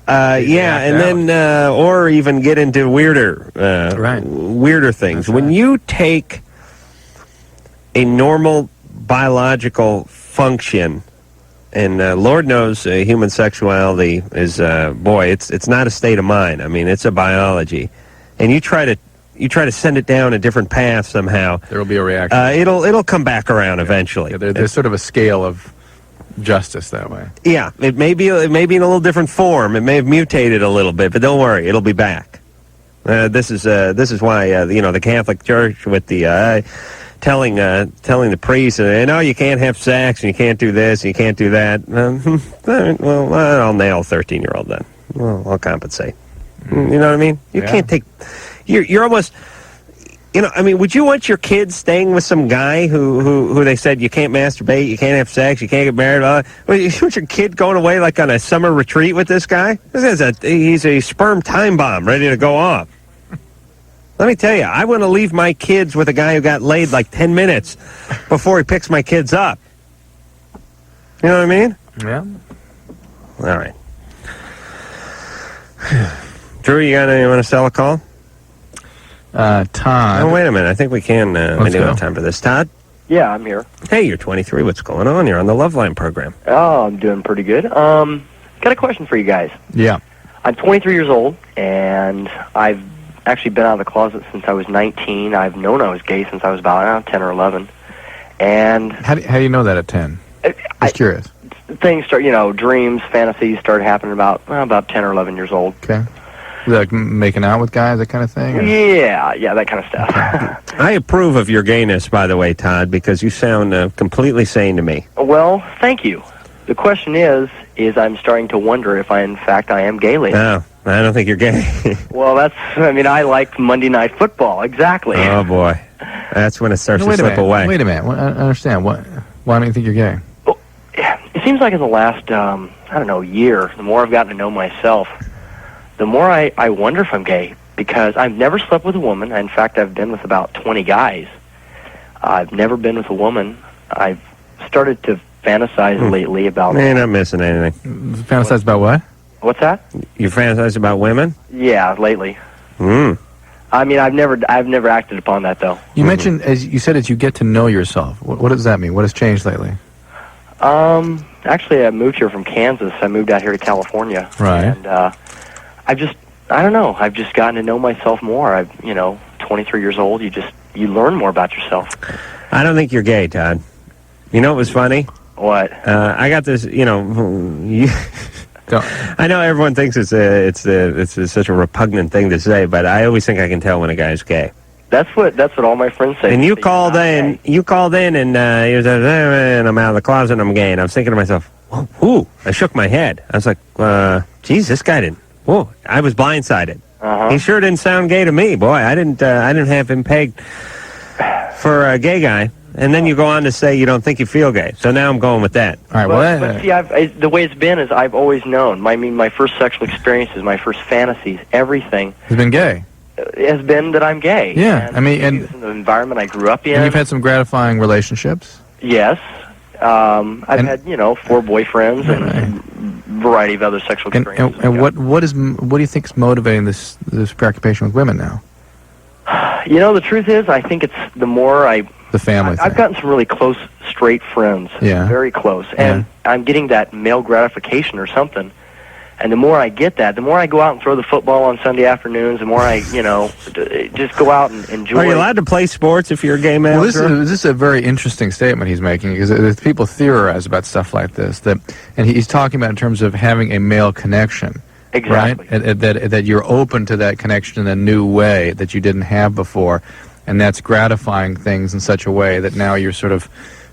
Then or even get into weirder things. When you take a normal biological function, and Lord knows human sexuality is it's not a state of mind. I mean, it's a biology, and you try to send it down a different path somehow. There will be a reaction. It'll come back around eventually. Yeah, there's sort of a scale of justice that way. Yeah, it may be in a little different form. It may have mutated a little bit, but don't worry, it'll be back. This is why the Catholic Church with the telling the priest, you can't have sex and you can't do this and you can't do that. Well, I'll nail a 13-year-old then. Well, I'll compensate. You know what I mean? You can't take. You're almost, would you want your kids staying with some guy who they said you can't masturbate, you can't have sex, you can't get married? You want your kid going away on a summer retreat with this guy? He's a sperm time bomb ready to go off. Let me tell you, I want to leave my kids with a guy who got laid 10 minutes before he picks my kids up. You know what I mean? Yeah. All right. Drew, you want to sell a call? Todd. Oh, wait a minute. I think we can. We do have time for this. Todd? Yeah, I'm here. Hey, you're 23. What's going on? You're on the Loveline program. Oh, I'm doing pretty good. Got a question for you guys. Yeah. I'm 23 years old, and I've actually been out of the closet since I was 19. I've known I was gay since I was about 10 or 11. And how do you know that at 10? Just curious. Things start, dreams, fantasies started happening about 10 or 11 years old. Okay. Like making out with guys, that kind of thing? Or? Yeah, that kind of stuff. I approve of your gayness, by the way, Todd, because you sound completely sane to me. Well, thank you. The question is I'm starting to wonder if I am gay lately. Oh, I don't think you're gay. Well, I like Monday Night Football, exactly. Oh, boy. That's when it starts to slip away. Wait a minute. I understand. Why do you think you're gay? Well, it seems like in the last, year, the more I've gotten to know myself, the more I wonder if I'm gay, because I've never slept with a woman. In fact, I've been with about 20 guys. I've never been with a woman. I've started to fantasize lately about... You're not missing anything. Fantasize about what? What's that? You fantasize about women? Yeah, lately. Hmm. I mean, I've never acted upon that, though. You mentioned, as you said, you get to know yourself. What does that mean? What has changed lately? Actually, I moved here from Kansas. I moved out here to California. Right. And I don't know. I've just gotten to know myself more. 23 years old. You learn more about yourself. I don't think you're gay, Todd. You know what was funny? What? I got this. I know everyone thinks it's such a repugnant thing to say, but I always think I can tell when a guy's gay. That's what all my friends say. And you called in, and you was and I'm out of the closet and I'm gay, and I was thinking to myself, ooh, I shook my head. I was like, geez, this guy didn't. Whoa, I was blindsided. He sure didn't sound gay to me, boy. I didn't have him pegged for a gay guy. And then you go on to say you don't think you feel gay. So now I'm going with that. All right. But see, the way it's been is I've always known. My first sexual experiences, my first fantasies, everything has been gay. Has been that I'm gay. Yeah, and in the environment I grew up in. And you've had some gratifying relationships. Yes, I've had 4 boyfriends and a variety of other sexual experiences. And what do you think is motivating this preoccupation with women now? The truth is, I think it's the more the family I've gotten some really close, straight friends. Yeah. Very close. And I'm getting that male gratification or something. And the more I get that, the more I go out and throw the football on Sunday afternoons, the more I, just go out and enjoy. Are you allowed to play sports if you're a gay male? Well, this is a very interesting statement he's making, because people theorize about stuff like this. And he's talking about in terms of having a male connection. Exactly. Right? That you're open to that connection in a new way that you didn't have before. And that's gratifying things in such a way that now you're sort of,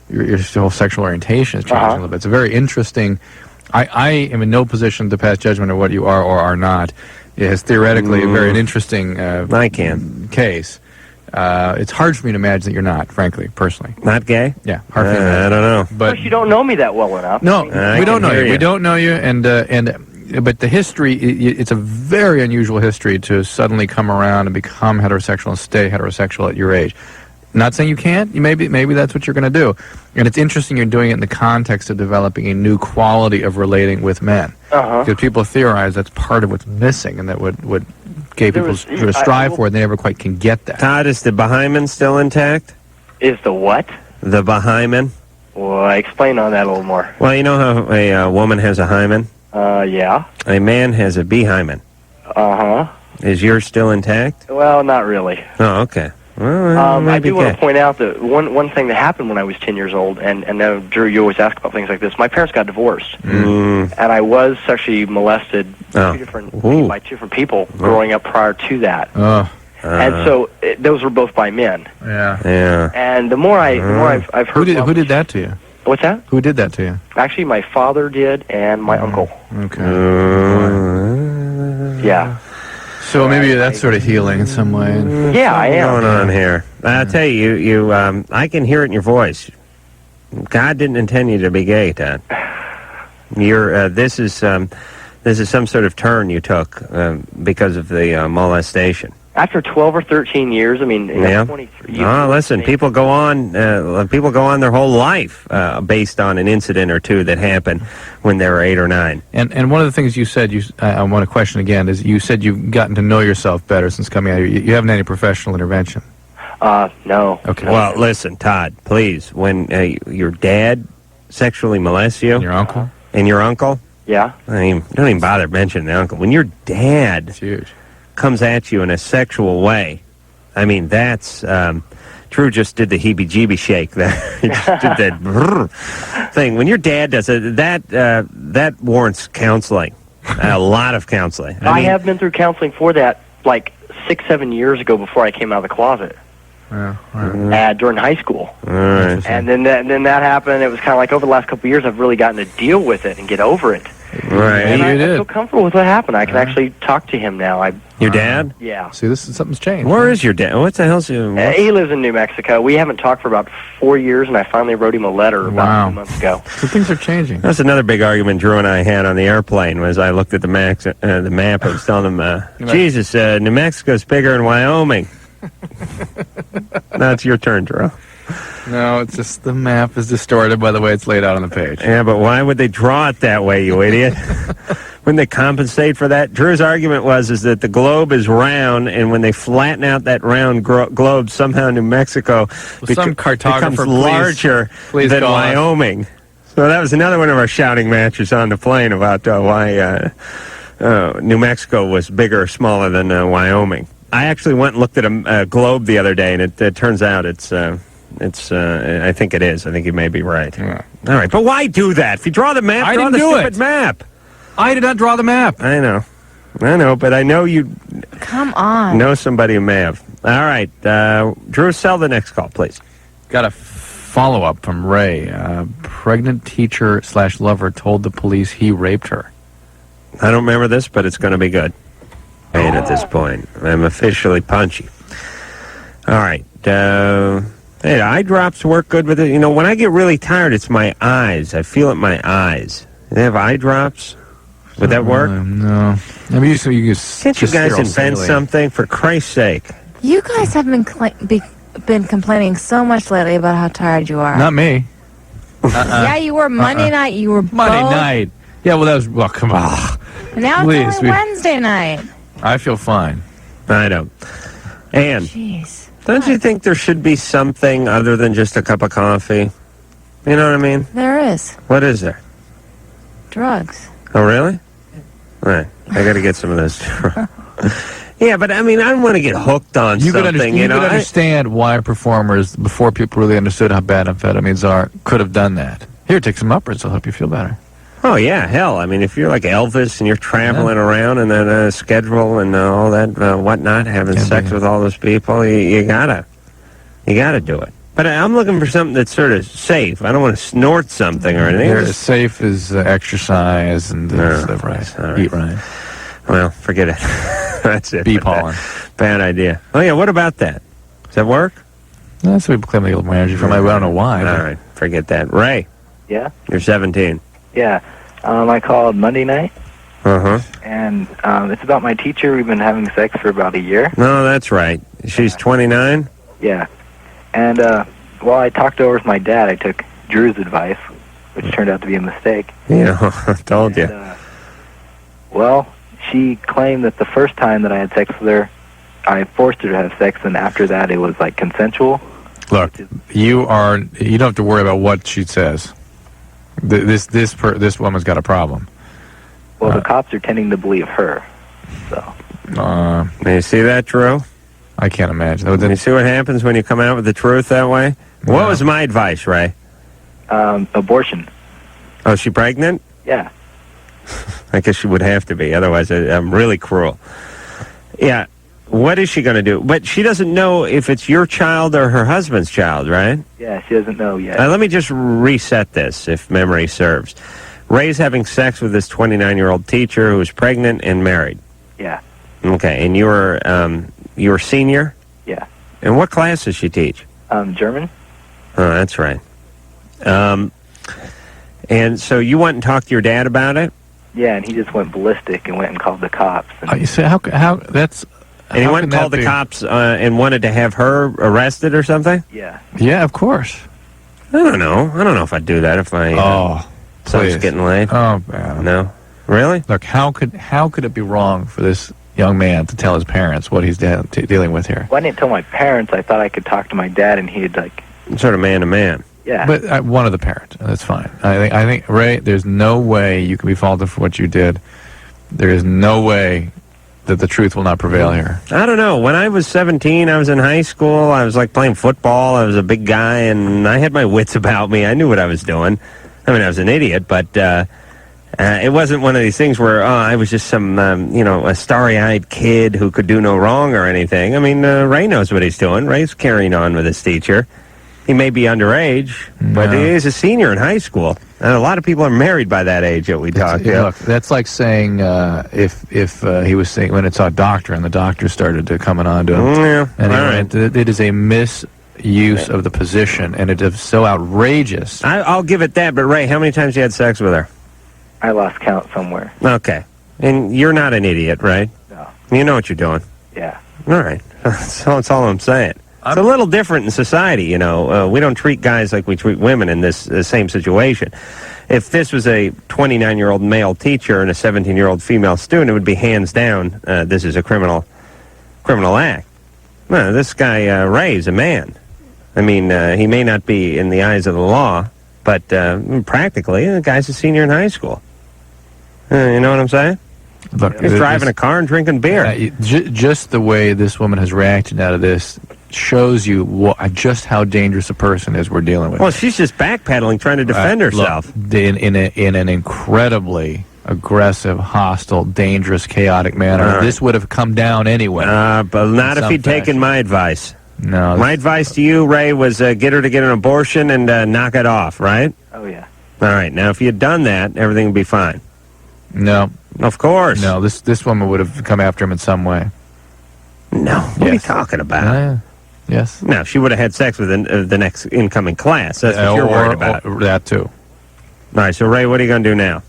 your whole sexual orientation is changing a little bit. It's a very interesting... I am in no position to pass judgment on what you are or are not. It is theoretically a very interesting case. It's hard for me to imagine that you're not, frankly, personally. Not gay? Yeah, hard for me to imagine. I don't know. But of course, you don't know me that well enough. No, we don't know you. We don't know you, but the history, it's a very unusual history to suddenly come around and become heterosexual and stay heterosexual at your age. Not saying you can't. Maybe that's what you're going to do. And it's interesting you're doing it in the context of developing a new quality of relating with men. Because people theorize that's part of what's missing, and that what gay people sort of strive for, and they never quite can get that. Todd, is the Bahymen still intact? Is the what? The Bahymen. Well, explain on that a little more. Well, you know how a woman has a hymen? Yeah. A man has a behymen. Is yours still intact? Well, not really. Oh, okay. Well, I do want to point out that one thing that happened when I was 10 years old, and now, Drew, you always ask about things like this. My parents got divorced, and I was sexually molested by two different people growing up prior to that. And so those were both by men. Yeah. And the more I've heard, who did that to you? What's that? Who did that to you? Actually, my father did, and my uncle. Okay. Yeah. So maybe that's sort of healing in some way. Yeah, I am. What's going on here? I'll tell you, I can hear it in your voice. God didn't intend you to be gay, Todd. This is some sort of turn you took because of the molestation. After 12 or 13 years, 23. Listen, people go on their whole life based on an incident or two that happened when they were 8 or 9. And one of the things you said, I want to question again, is you said you've gotten to know yourself better since coming out here. You haven't had any professional intervention. No. Okay. Well, listen, Todd, please, when your dad sexually molests you, your uncle, and your uncle, yeah, don't even bother mentioning the uncle. When your dad comes at you in a sexual way, that's Drew just did the heebie-jeebie shake. That just did that thing. When your dad does it, that warrants counseling, a lot of counseling. I have been through counseling for that, like 6-7 years ago before I came out of the closet. During high school. Right. And then that happened. It was kind of like over the last couple of years, I've really gotten to deal with it and get over it. Right. And I You did. feel comfortable with what happened. I can actually talk to him now. Your dad? Yeah. See, something's changed. Where is your dad? What the hell's your... He lives in New Mexico. We haven't talked for about 4 years, and I finally wrote him a letter about 2 months ago. So things are changing. That's another big argument Drew and I had on the airplane. Was I looked at the map? I was telling him, Jesus, New Mexico's bigger than Wyoming. Now it's your turn, Drew. No, it's just the map is distorted by the way it's laid out on the page. Yeah, but why would they draw it that way, you idiot? Wouldn't they compensate for that? Drew's argument was that the globe is round, and when they flatten out that round globe, somehow New Mexico some cartographer, becomes larger please than call us. Wyoming. So that was another one of our shouting matches on the plane about why New Mexico was bigger or smaller than Wyoming. I actually went and looked at a globe the other day, and it turns out it's I think it is. I think you may be right. Yeah. All right, but why do that? If you draw the map, draw the stupid map. I did not draw the map. I know, but I know you Come on. know somebody who may have. All right, Drew, sell the next call, please. Got a follow-up from Ray. Pregnant teacher/lover told the police he raped her. I don't remember this, but it's going to be good. At this point, I'm officially punchy. All right. Hey, eye drops work good with it. You know, when I get really tired, it's my eyes. I feel it in my eyes. They have eye drops. Would that work? No. I mean, you can't you guys invent something, for Christ's sake? You guys have been complaining so much lately about how tired you are. Not me. Yeah, you were Monday night. You were Monday both. night. Yeah, well, that was... Well, come on. Now Please, it's only Wednesday night. I feel fine. I don't. And Jeez. don't you think there should be something other than just a cup of coffee? You know what I mean? There is. What is there? Drugs. Oh, really? All right. I got to get some of those. Yeah, but I mean, I don't want to get hooked on something. You could understand why performers, before people really understood how bad amphetamines are, could have done that. Here, take some uppers. It'll help you feel better. Oh, yeah, hell. I mean, if you're like Elvis and you're traveling around and then schedule and all that whatnot, having sex with all those people, you gotta do it. But I'm looking for something that's sort of safe. I don't want to snort something or anything. They're as safe as exercise and live right. All right. Eat right. Well, forget it. That's it. Bee pollen. Bad idea. Oh, yeah, what about that? Does that work? That's what we claim to get more energy from. I don't know why. All right, forget that. Ray, Yeah? you're 17. Yeah. I called Monday night, Uh-huh. and it's about my teacher. We've been having sex for about a year. No, that's right. She's 29? Yeah. And while I talked over with my dad, I took Drew's advice, which turned out to be a mistake. Yeah, I told you. Well, she claimed that the first time that I had sex with her, I forced her to have sex, and after that it was, like, consensual. Look, you don't have to worry about what she says. This woman's got a problem. Well, the cops are tending to believe her, so... You see that, Drew? I can't imagine. You see what happens when you come out with the truth that way? No. What was my advice, Ray? Abortion. Oh, is she pregnant? Yeah. I guess she would have to be, otherwise I'm really cruel. Yeah, what is she going to do? But she doesn't know if it's your child or her husband's child, right? Yeah, she doesn't know yet. Let me just reset this, if memory serves. Ray's having sex with this 29-year-old teacher who's pregnant and married. Yeah. Okay, and you were senior? Yeah. And what class does she teach? German. Oh, that's right. And so you went and talked to your dad about it? Yeah, and he just went ballistic and went and called the cops. And You say how that's... And he went and called the cops and wanted to have her arrested or something? Yeah. Yeah, of course. I don't know. I don't know if I'd do that if my son's please. getting laid. Oh, man. No? Really? Look, how could it be wrong for this young man to tell his parents what he's dealing with here? Well, I didn't tell my parents. I thought I could talk to my dad, and he'd, like... Sort of man to man. Yeah. But one of the parents. That's fine. I think, Ray, there's no way you can be faulted for what you did. There is no way that the truth will not prevail here. I don't know. When I was 17, I was in high school. I was like playing football. I was a big guy, and I had my wits about me. I knew what I was doing. I mean, I was an idiot, but it wasn't one of these things where I was just some, a starry-eyed kid who could do no wrong or anything. I mean, Ray knows what he's doing. Ray's carrying on with his teacher. He may be underage, but he is a senior in high school. And a lot of people are married by that age that we talk to. Look, that's like saying if he was saying when it saw a doctor and the doctor started to coming on to him. Yeah, and it is a misuse of the position, and it is so outrageous. I'll give it that, but Ray, how many times you had sex with her? I lost count somewhere. Okay. And you're not an idiot, right? No. You know what you're doing. Yeah. All right. That's all I'm saying. It's a little different in society, you know. We don't treat guys like we treat women in this same situation. If this was a 29-year-old male teacher and a 17-year-old female student, it would be hands down, this is a criminal act. No, this guy, Ray's a man. I mean, he may not be in the eyes of the law, but practically, the guy's a senior in high school. You know what I'm saying? Look, he's driving a car and drinking beer. Just the way this woman has reacted out of this shows you just how dangerous a person is we're dealing with. Well, she's just backpedaling, trying to defend herself. Look, in an incredibly aggressive, hostile, dangerous, chaotic manner. Right. This would have come down anyway. But not if he'd taken my advice. No. My advice to you, Ray, was get her to get an abortion and knock it off, right? Oh, yeah. All right. Now, if you had done that, everything would be fine. No. Of course. No, this woman would have come after him in some way. No. What are you talking about? Yes. No, she would have had sex with the next incoming class. That's what you're worried about. Or that, too. All right, so, Ray, what are you going to do now?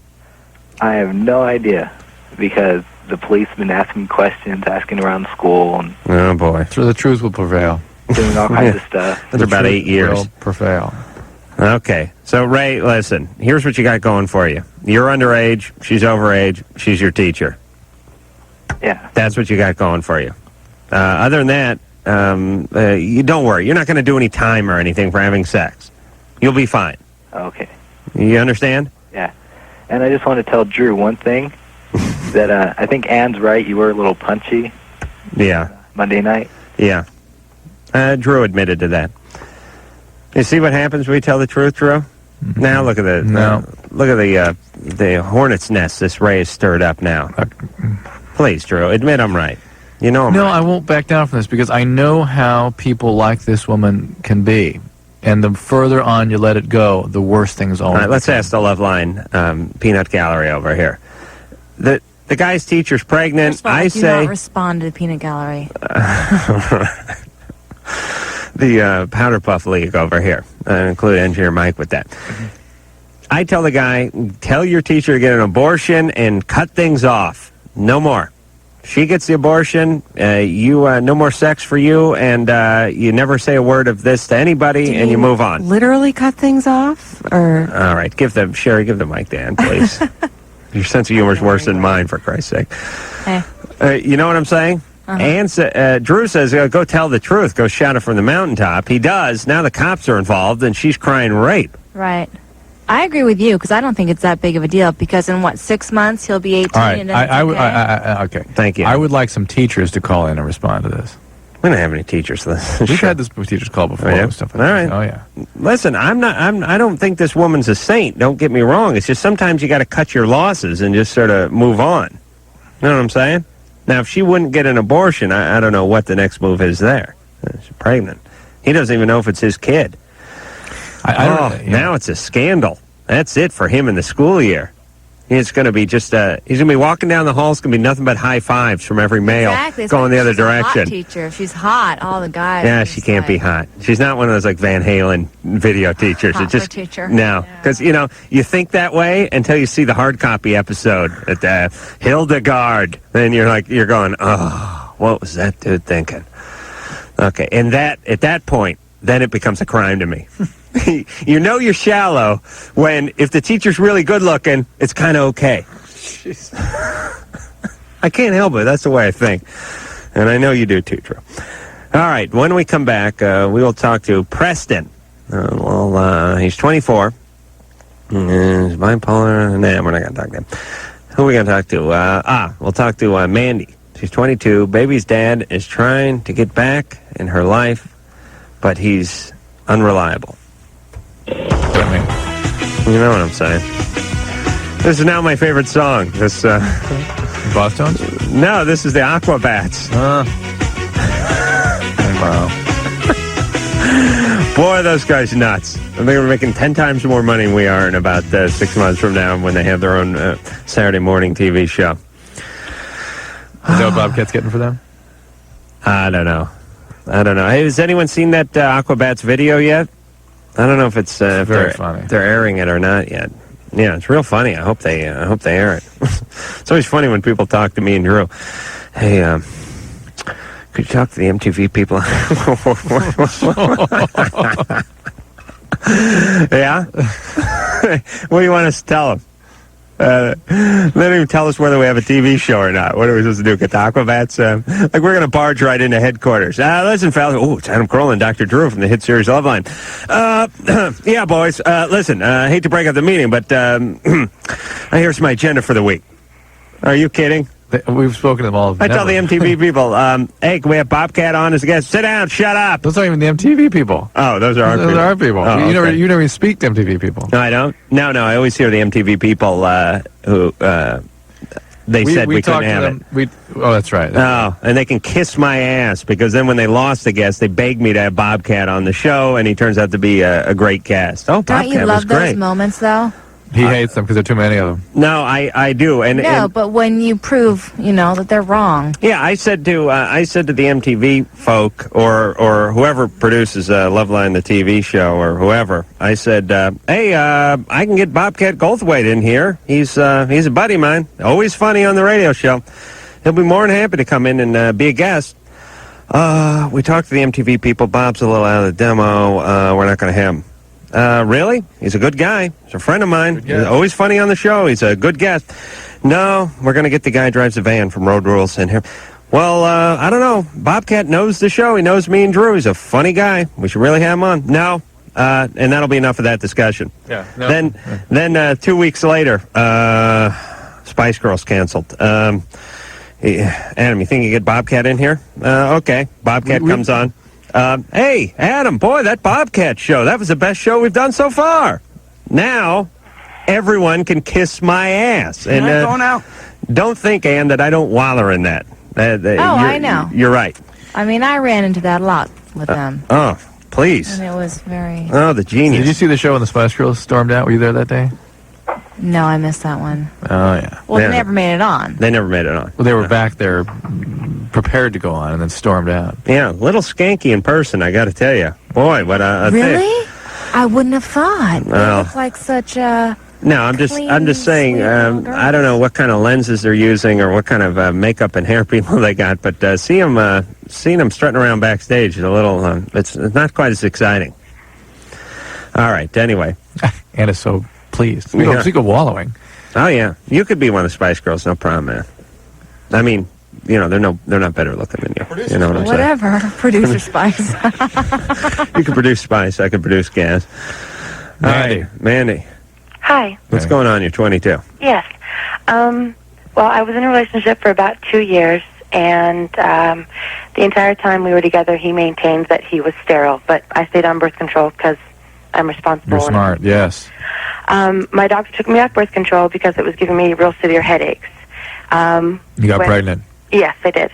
I have no idea because the police have been asking questions, asking around school, and oh, boy. So the truth will prevail. doing all kinds of stuff. That's about 8 years. Will prevail. Okay. So, Ray, listen, here's what you got going for you. You're underage. She's overage. She's your teacher. Yeah. That's what you got going for you. Other than that, you don't worry. You're not going to do any time or anything for having sex. You'll be fine. Okay. You understand? Yeah. And I just want to tell Drew one thing, that I think Ann's right. You were a little punchy. Yeah. Monday night. Yeah. Drew admitted to that. You see what happens when we tell the truth, Drew? Now look at the hornet's nest this Ray has stirred up now. Please, Drew, admit I'm right. You know I'm right. No, I won't back down from this because I know how people like this woman can be. And the further on you let it go, the worse things always All right, let's ask the Loveline Peanut Gallery over here. The guy's teacher's pregnant. First of all, I do not respond to the Peanut Gallery. The Powder Puff League over here. Include Engineer Mike with that. I tell the guy, tell your teacher to get an abortion and cut things off. No more. She gets the abortion, no more sex for you, and you never say a word of this to anybody, and you move on. Literally cut things off? Or all right, Sherry, give the mic to Ann, please. Your sense of humor is worse than mine, for Christ's sake. Hey. You know what I'm saying? Drew says, go tell the truth. Go shout it from the mountaintop. He does. Now the cops are involved, and she's crying rape. Right. I agree with you because I don't think it's that big of a deal because in 6 months he'll be 18 All right. and then Okay. Thank you. I would like some teachers to call in and respond to this. We don't have any teachers. We've had this teachers call before. Yeah. And stuff like all right. That. Oh yeah. Listen, I don't think this woman's a saint. Don't get me wrong. It's just sometimes you got to cut your losses and just sort of move on. You know what I'm saying? Now, if she wouldn't get an abortion, I don't know what the next move is there. She's pregnant. He doesn't even know if it's his kid. Now it's a scandal. That's it for him in the school year. It's going to be just, he's going to be walking down the hall. It's going to be nothing but high fives from every male going the other direction. Hot teacher. If she's hot, all the guys. Yeah, she can't be hot. She's not one of those like Van Halen video teachers. Hot It's just teacher. No, because you think that way until you see the hard copy episode at Hildegard. Then you're going, oh, what was that dude thinking? Okay, and at that point, then it becomes a crime to me. You know you're shallow if the teacher's really good looking, it's kind of okay. I can't help it. That's the way I think. And I know you do too, Drew. All right, when we come back, we will talk to Preston. He's 24. He's bipolar. Nah, we're not going to talk to him. Who are we going to talk to? We'll talk to Mandy. She's 22. Baby's dad is trying to get back in her life, but he's unreliable. You know what I'm saying. This is now my favorite song. This Boss Tones? No, this is the Aquabats. Boy, those guys nuts. I think we're making 10 times more money than we are in about 6 months from now when they have their own Saturday morning TV show. Is that what Bobcat's getting for them? I don't know. Hey, has anyone seen that Aquabats video yet? I don't know if it's if very funny. They're airing it or not yet. Yeah, it's real funny. I hope they air it. It's always funny when people talk to me and Drew. Hey, could you talk to the MTV people? Yeah? What do you want us to tell them? They don't even tell us whether we have a TV show or not. What are we supposed to do? Get the Aquabats? Like, we're going to barge right into headquarters. Listen, fellas. Oh, it's Adam Carolla and Dr. Drew from the hit series Loveline. Yeah, boys. Listen, I hate to break up the meeting, but here's my agenda for the week. Are you kidding? We've spoken to them all. I tell the MTV people, hey, can we have Bobcat on as a guest? Sit down, shut up. Those aren't even the MTV people. Oh, those are our people. Those are our people. Oh, you okay. never even speak to MTV people. No, I don't. No, I always hear the MTV people who they said we couldn't have it. Oh, that's right. Oh, and they can kiss my ass because then when they lost the guest, they begged me to have Bobcat on the show, and he turns out to be a great guest. Oh, Bobcat Don't you love was great. those moments, though? He hates them because there are too many of them. No, I do. No, but when you prove, that they're wrong. Yeah, I said to the MTV folk or whoever produces Loveline, the TV show, or whoever, I said, hey, I can get Bobcat Goldthwait in here. He's a buddy of mine. Always funny on the radio show. He'll be more than happy to come in and be a guest. We talked to the MTV people. Bob's a little out of the demo. We're not going to have him. Really? He's a good guy. He's a friend of mine. He's always funny on the show. He's a good guest. No, we're going to get the guy who drives the van from Road Rules in here. Well, I don't know. Bobcat knows the show. He knows me and Drew. He's a funny guy. We should really have him on. No. And that'll be enough of that discussion. Yeah. No. Then 2 weeks later, Spice Girls canceled. Adam, you think you get Bobcat in here? Okay. Bobcat comes on. Hey, Adam, boy, that Bobcat show, that was the best show we've done so far. Now, everyone can kiss my ass. And going out. Don't think, Ann, that I don't wallow in that. I know. You're right. I mean, I ran into that a lot with them. Oh, please. And it was very... Oh, the genius. Did you see the show when the Spice Girls stormed out? Were you there that day? No, I missed that one. Oh, yeah. Well, they never made it on. They never made it on. Well, they were back there prepared to go on and then stormed out. Yeah, a little skanky in person, I got to tell you. Boy, what a Really? I wouldn't have thought. They Well, look like such a... No, I'm just saying. I don't know what kind of lenses they're using or what kind of makeup and hair people they got, but seeing them strutting around backstage is a little. It's not quite as exciting. All right. Anyway, Anna's so pleased. We go wallowing. Oh yeah, you could be one of the Spice Girls, no problem, man. I mean, they're not better looking than you. You know what I'm Whatever. Producer Spice. saying? You could produce Spice. I could produce Gas. Mandy. Hi. What's going on? You're 22. Yes. Well, I was in a relationship for about 2 years, and the entire time we were together, he maintained that he was sterile, but I stayed on birth control because I'm responsible. You're smart, yes. My doctor took me off birth control because it was giving me real severe headaches. You got pregnant? Yes, I did.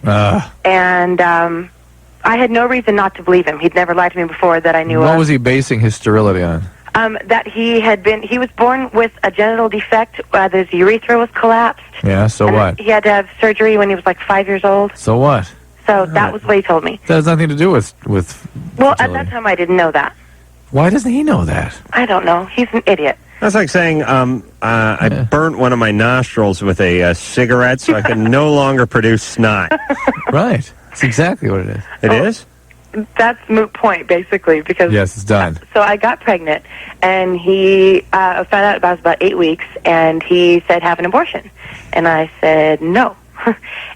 And I had no reason not to believe him. He'd never lied to me before that I knew of. What was he basing his sterility on? That he was born with a genital defect. His urethra was collapsed. Yeah, so what? He had to have surgery when he was like 5 years old. So what? So that was what he told me. That has nothing to do with Well, fertility. at that time I didn't know that. Why doesn't he know that? I don't know. He's an idiot. That's like saying I burnt one of my nostrils with a cigarette so I can no longer produce snot. Right. That's exactly what it is. It is? That's moot point, basically, because... Yes, it's done. So I got pregnant, and he found out I was about 8 weeks, and he said, have an abortion. And I said, no.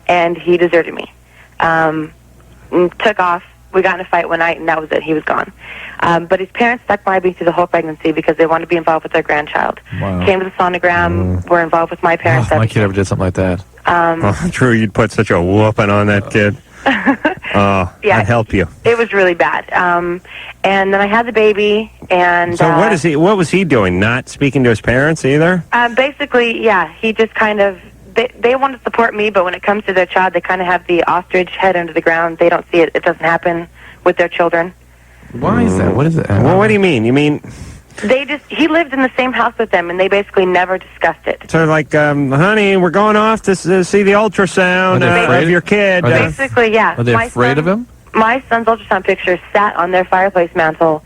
And he deserted me. Took off. We got in a fight one night, and that was it. He was gone. But his parents stuck by me through the whole pregnancy because they wanted to be involved with their grandchild. Wow. Came to the sonogram, were involved with my parents. My kid ever did something like that. Drew, you'd put such a whooping on that kid. Yeah. I'd help you. It was really bad. And then I had the baby, and... So what was he doing? Not speaking to his parents either? Basically, yeah, he just kind of... They want to support me, but when it comes to their child, they kind of have the ostrich head under the ground. They don't see it. It doesn't happen with their children. Why is that? What is it? Well, what do you mean? You mean He lived in the same house with them, and they basically never discussed it. sort of like, honey, we're going off to see the ultrasound of your kid. Basically, yeah. Are they afraid of him? My son's ultrasound picture sat on their fireplace mantle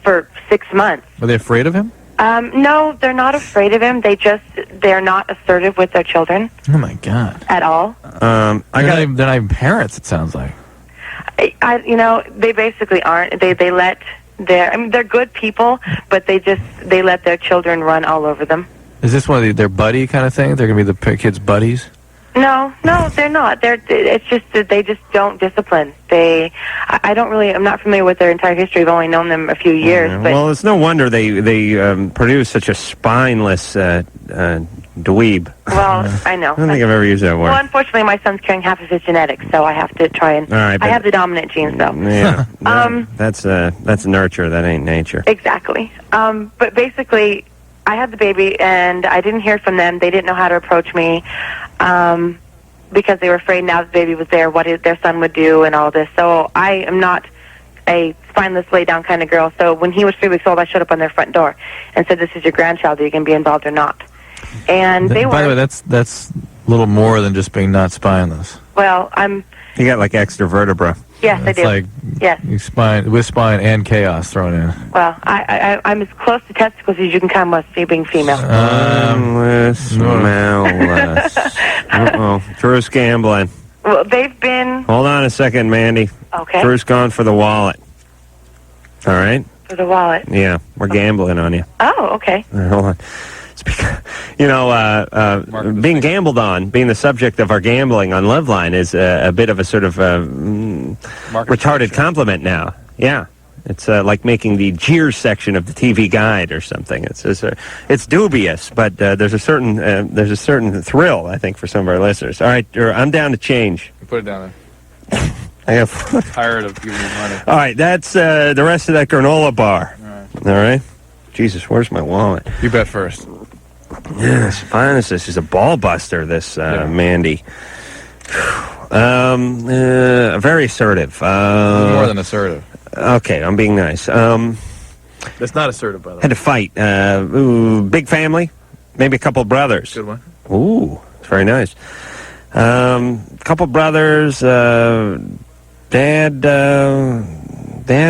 for 6 months. Are they afraid of him? No, they're not afraid of him. They're not assertive with their children. Oh my God! At all. They're not even parents. It sounds like. They basically aren't. They let they're good people, but they let their children run all over them. Is this one of their buddy kind of thing? They're gonna be the kids' buddies. No, they're not. It's just that they just don't discipline. I'm not familiar with their entire history. I've only known them a few years. But Well, it's no wonder they produce such a spineless dweeb. Well, I know. I don't think I've ever used that word. Well, unfortunately, my son's carrying half of his genetics, so I have to try and. All right, I have the dominant genes, though. Yeah. That's nurture. That ain't nature. Exactly. But basically, I had the baby, and I didn't hear from them. They didn't know how to approach me because they were afraid now the baby was there, what their son would do and all this. So I am not a spineless lay-down kind of girl. So when he was 3 weeks old, I showed up on their front door and said, "This is your grandchild. Are you going to be involved or not?" And they were... By the way, that's a little more than just being not spineless. Well, You got like extra vertebra. Yes, I do. Like yes. With spine and chaos thrown in. Well, I'm as close to testicles as you can come with being female. Smell-less. Uh-oh. Drew's gambling. Well, they've been... Hold on a second, Mandy. Okay. Drew's gone for the wallet. All right? For the wallet. Yeah, we're gambling on you. Oh, okay. All right, hold on. Being gambled on, being the subject of our gambling on Loveline is a bit of a sort of retarded compliment now. Yeah. It's like making the jeer section of the TV Guide or something. It's dubious, but there's a certain thrill, I think, for some of our listeners. All right, I'm down to change. Put it down there. I have tired of giving you money. All right, that's the rest of that granola bar. All right. Jesus, where's my wallet? You bet first. Yes, fine as this is a ball buster, this Mandy. Very assertive. More than assertive. Okay, I'm being nice. That's not assertive, by the way. Had to fight. Big family, maybe a couple brothers. Good one. Ooh, it's very nice. Couple brothers. Dad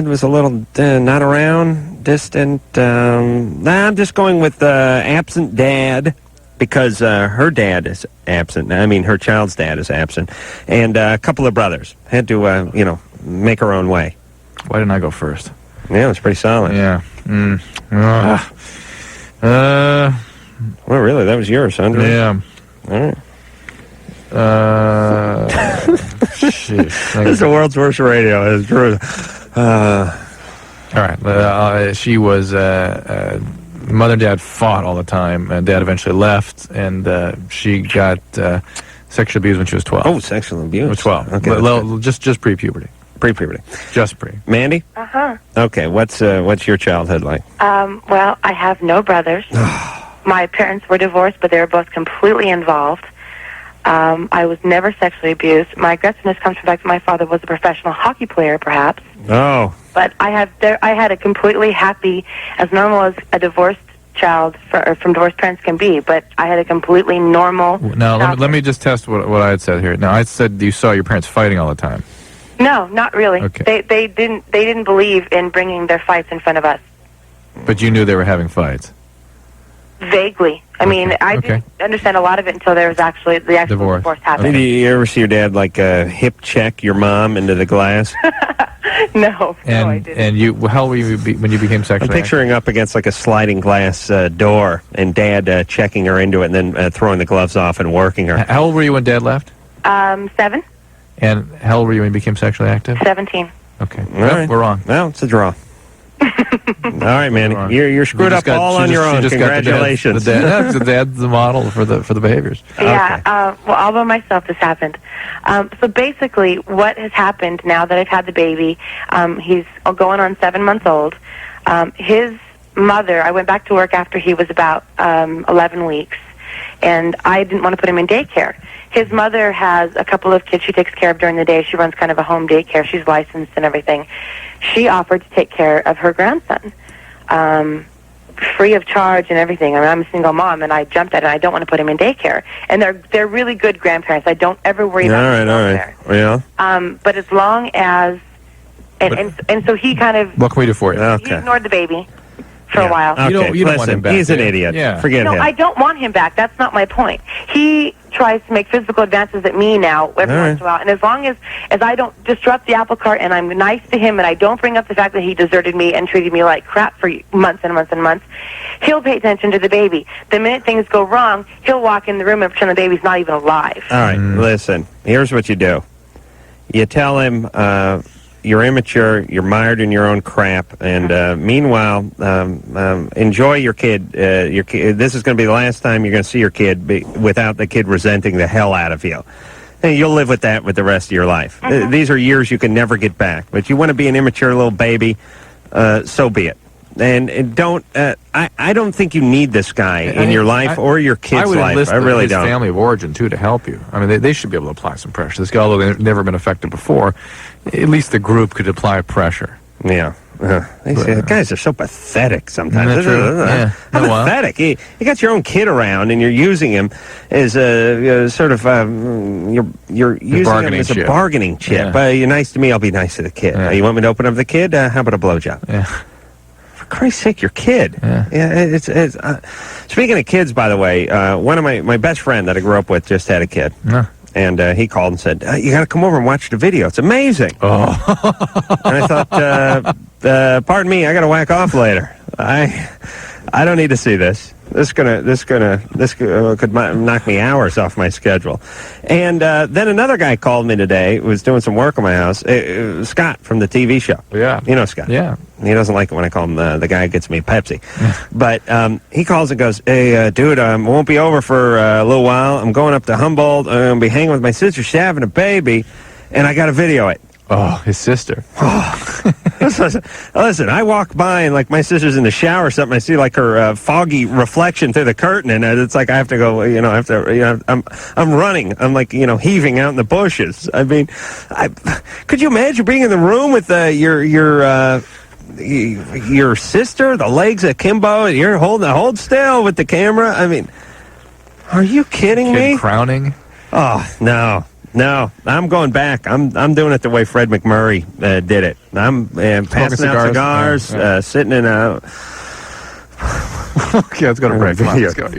was a little not around, distant. I'm just going with absent dad because her dad is absent. I mean, her child's dad is absent, and a couple of brothers had to, make her own way. Why didn't I go first? Yeah, it was pretty solid. Yeah. Well, really, that was yours, Andrew. Yeah. All right. This is the world's worst radio. It's true. All right. She was mother and dad fought all the time, and dad eventually left, and she got sexually abused when she was 12. Oh, sexual abuse. Was 12. Okay, just pre-puberty. Pre-puberty. Just pre. Mandy? Uh-huh. Okay, what's your childhood like? Well, I have no brothers. My parents were divorced, but they were both completely involved. I was never sexually abused. My aggressiveness comes from the fact that my father was a professional hockey player, perhaps. Oh. But I had a completely happy, as normal as a divorced child from divorced parents can be, but I had a completely normal... Now, let me just test what I had said here. Now, I said you saw your parents fighting all the time. No, not really. Okay. They didn't believe in bringing their fights in front of us. But you knew they were having fights. Vaguely. I mean, I didn't understand a lot of it until there was actually the actual divorce happening. Did you ever see your dad hip check your mom into the glass? No, I didn't. And how old were you when you became sexually I'm picturing up against like a sliding glass door, and Dad checking her into it, and then throwing the gloves off and working her. How old were you when Dad left? 7. And how old were you when you became sexually active? 17. Okay. All right. We're wrong. Well, it's a draw. All right, man. You're screwed up all on your own. Congratulations. The dad's the model for the behaviors. Yeah. Well, all by myself this happened. So basically, what has happened now that I've had the baby, he's going on 7 months old. His mother, I went back to work after he was about 11 weeks, and I didn't want to put him in daycare. His mother has a couple of kids she takes care of during the day. She runs kind of a home daycare. She's licensed and everything. She offered to take care of her grandson, free of charge and everything. I mean, I'm a single mom, and I jumped at it. I don't want to put him in daycare, and they're really good grandparents. I don't ever worry about all right. Yeah. but as long as and so he kind of What can we do for you? he ignored the baby for a while. Okay, you don't want him back, he's an do you? idiot. Yeah. Forget No, him. I don't want him back. That's not my point. He tries to make physical advances at me now every once in a while, and as long as I don't disrupt the apple cart and I'm nice to him and I don't bring up the fact that he deserted me and treated me like crap for months and months and months, he'll pay attention to the baby. The minute things go wrong, he'll walk in the room and pretend the baby's not even alive. All right, listen. Here's what you do. You tell him you're immature, you're mired in your own crap, and meanwhile, enjoy your kid. This is going to be the last time you're going to see your kid without the kid resenting the hell out of you. And you'll live with that with the rest of your life. These are years you can never get back. But you want to be an immature little baby, so be it. And don't. I don't think you need this guy in your life or your kid's I would life. enlist I really his don't. family of origin too to help you. I mean, they should be able to apply some pressure. This guy, although they've never been affected before, at least the group could apply pressure. Yeah. These guys are so pathetic sometimes. Isn't that true? Yeah. How pathetic. You got your own kid around and you're using him as a sort of you're using him as a bargaining chip. You're nice to me, I'll be nice to the kid. You want me to open up the kid? How about a blowjob? Yeah. For Christ's sake, your kid. It's speaking of kids, by the way, one of my best friend that I grew up with just had a kid. And he called and said, you got to come over and watch the video. It's amazing. And I thought, pardon me, I got to whack off later. I don't need to see this. This could knock me hours off my schedule. And then another guy called me today, who was doing some work on my house. Scott from the TV show. Yeah. You know Scott. Yeah. He doesn't like it when I call him the guy who gets me Pepsi. But he calls and goes, hey, dude, I won't be over for a little while. I'm going up to Humboldt. I'm going to be hanging with my sister. She's having a baby. And I got to video it. Oh, his sister. Listen, I walk by and like my sister's in the shower or something. I see like her foggy reflection through the curtain, and it's like I have to go. I'm running. I'm like heaving out in the bushes. I mean, could you imagine being in the room with your sister, the legs akimbo, and you're hold still with the camera? I mean, are you kidding me? Crowning? Oh no, I'm going back. I'm doing it the way Fred McMurray did it. I'm passing out cigars, sitting in a... Okay, let's go to break. Come on, let's go.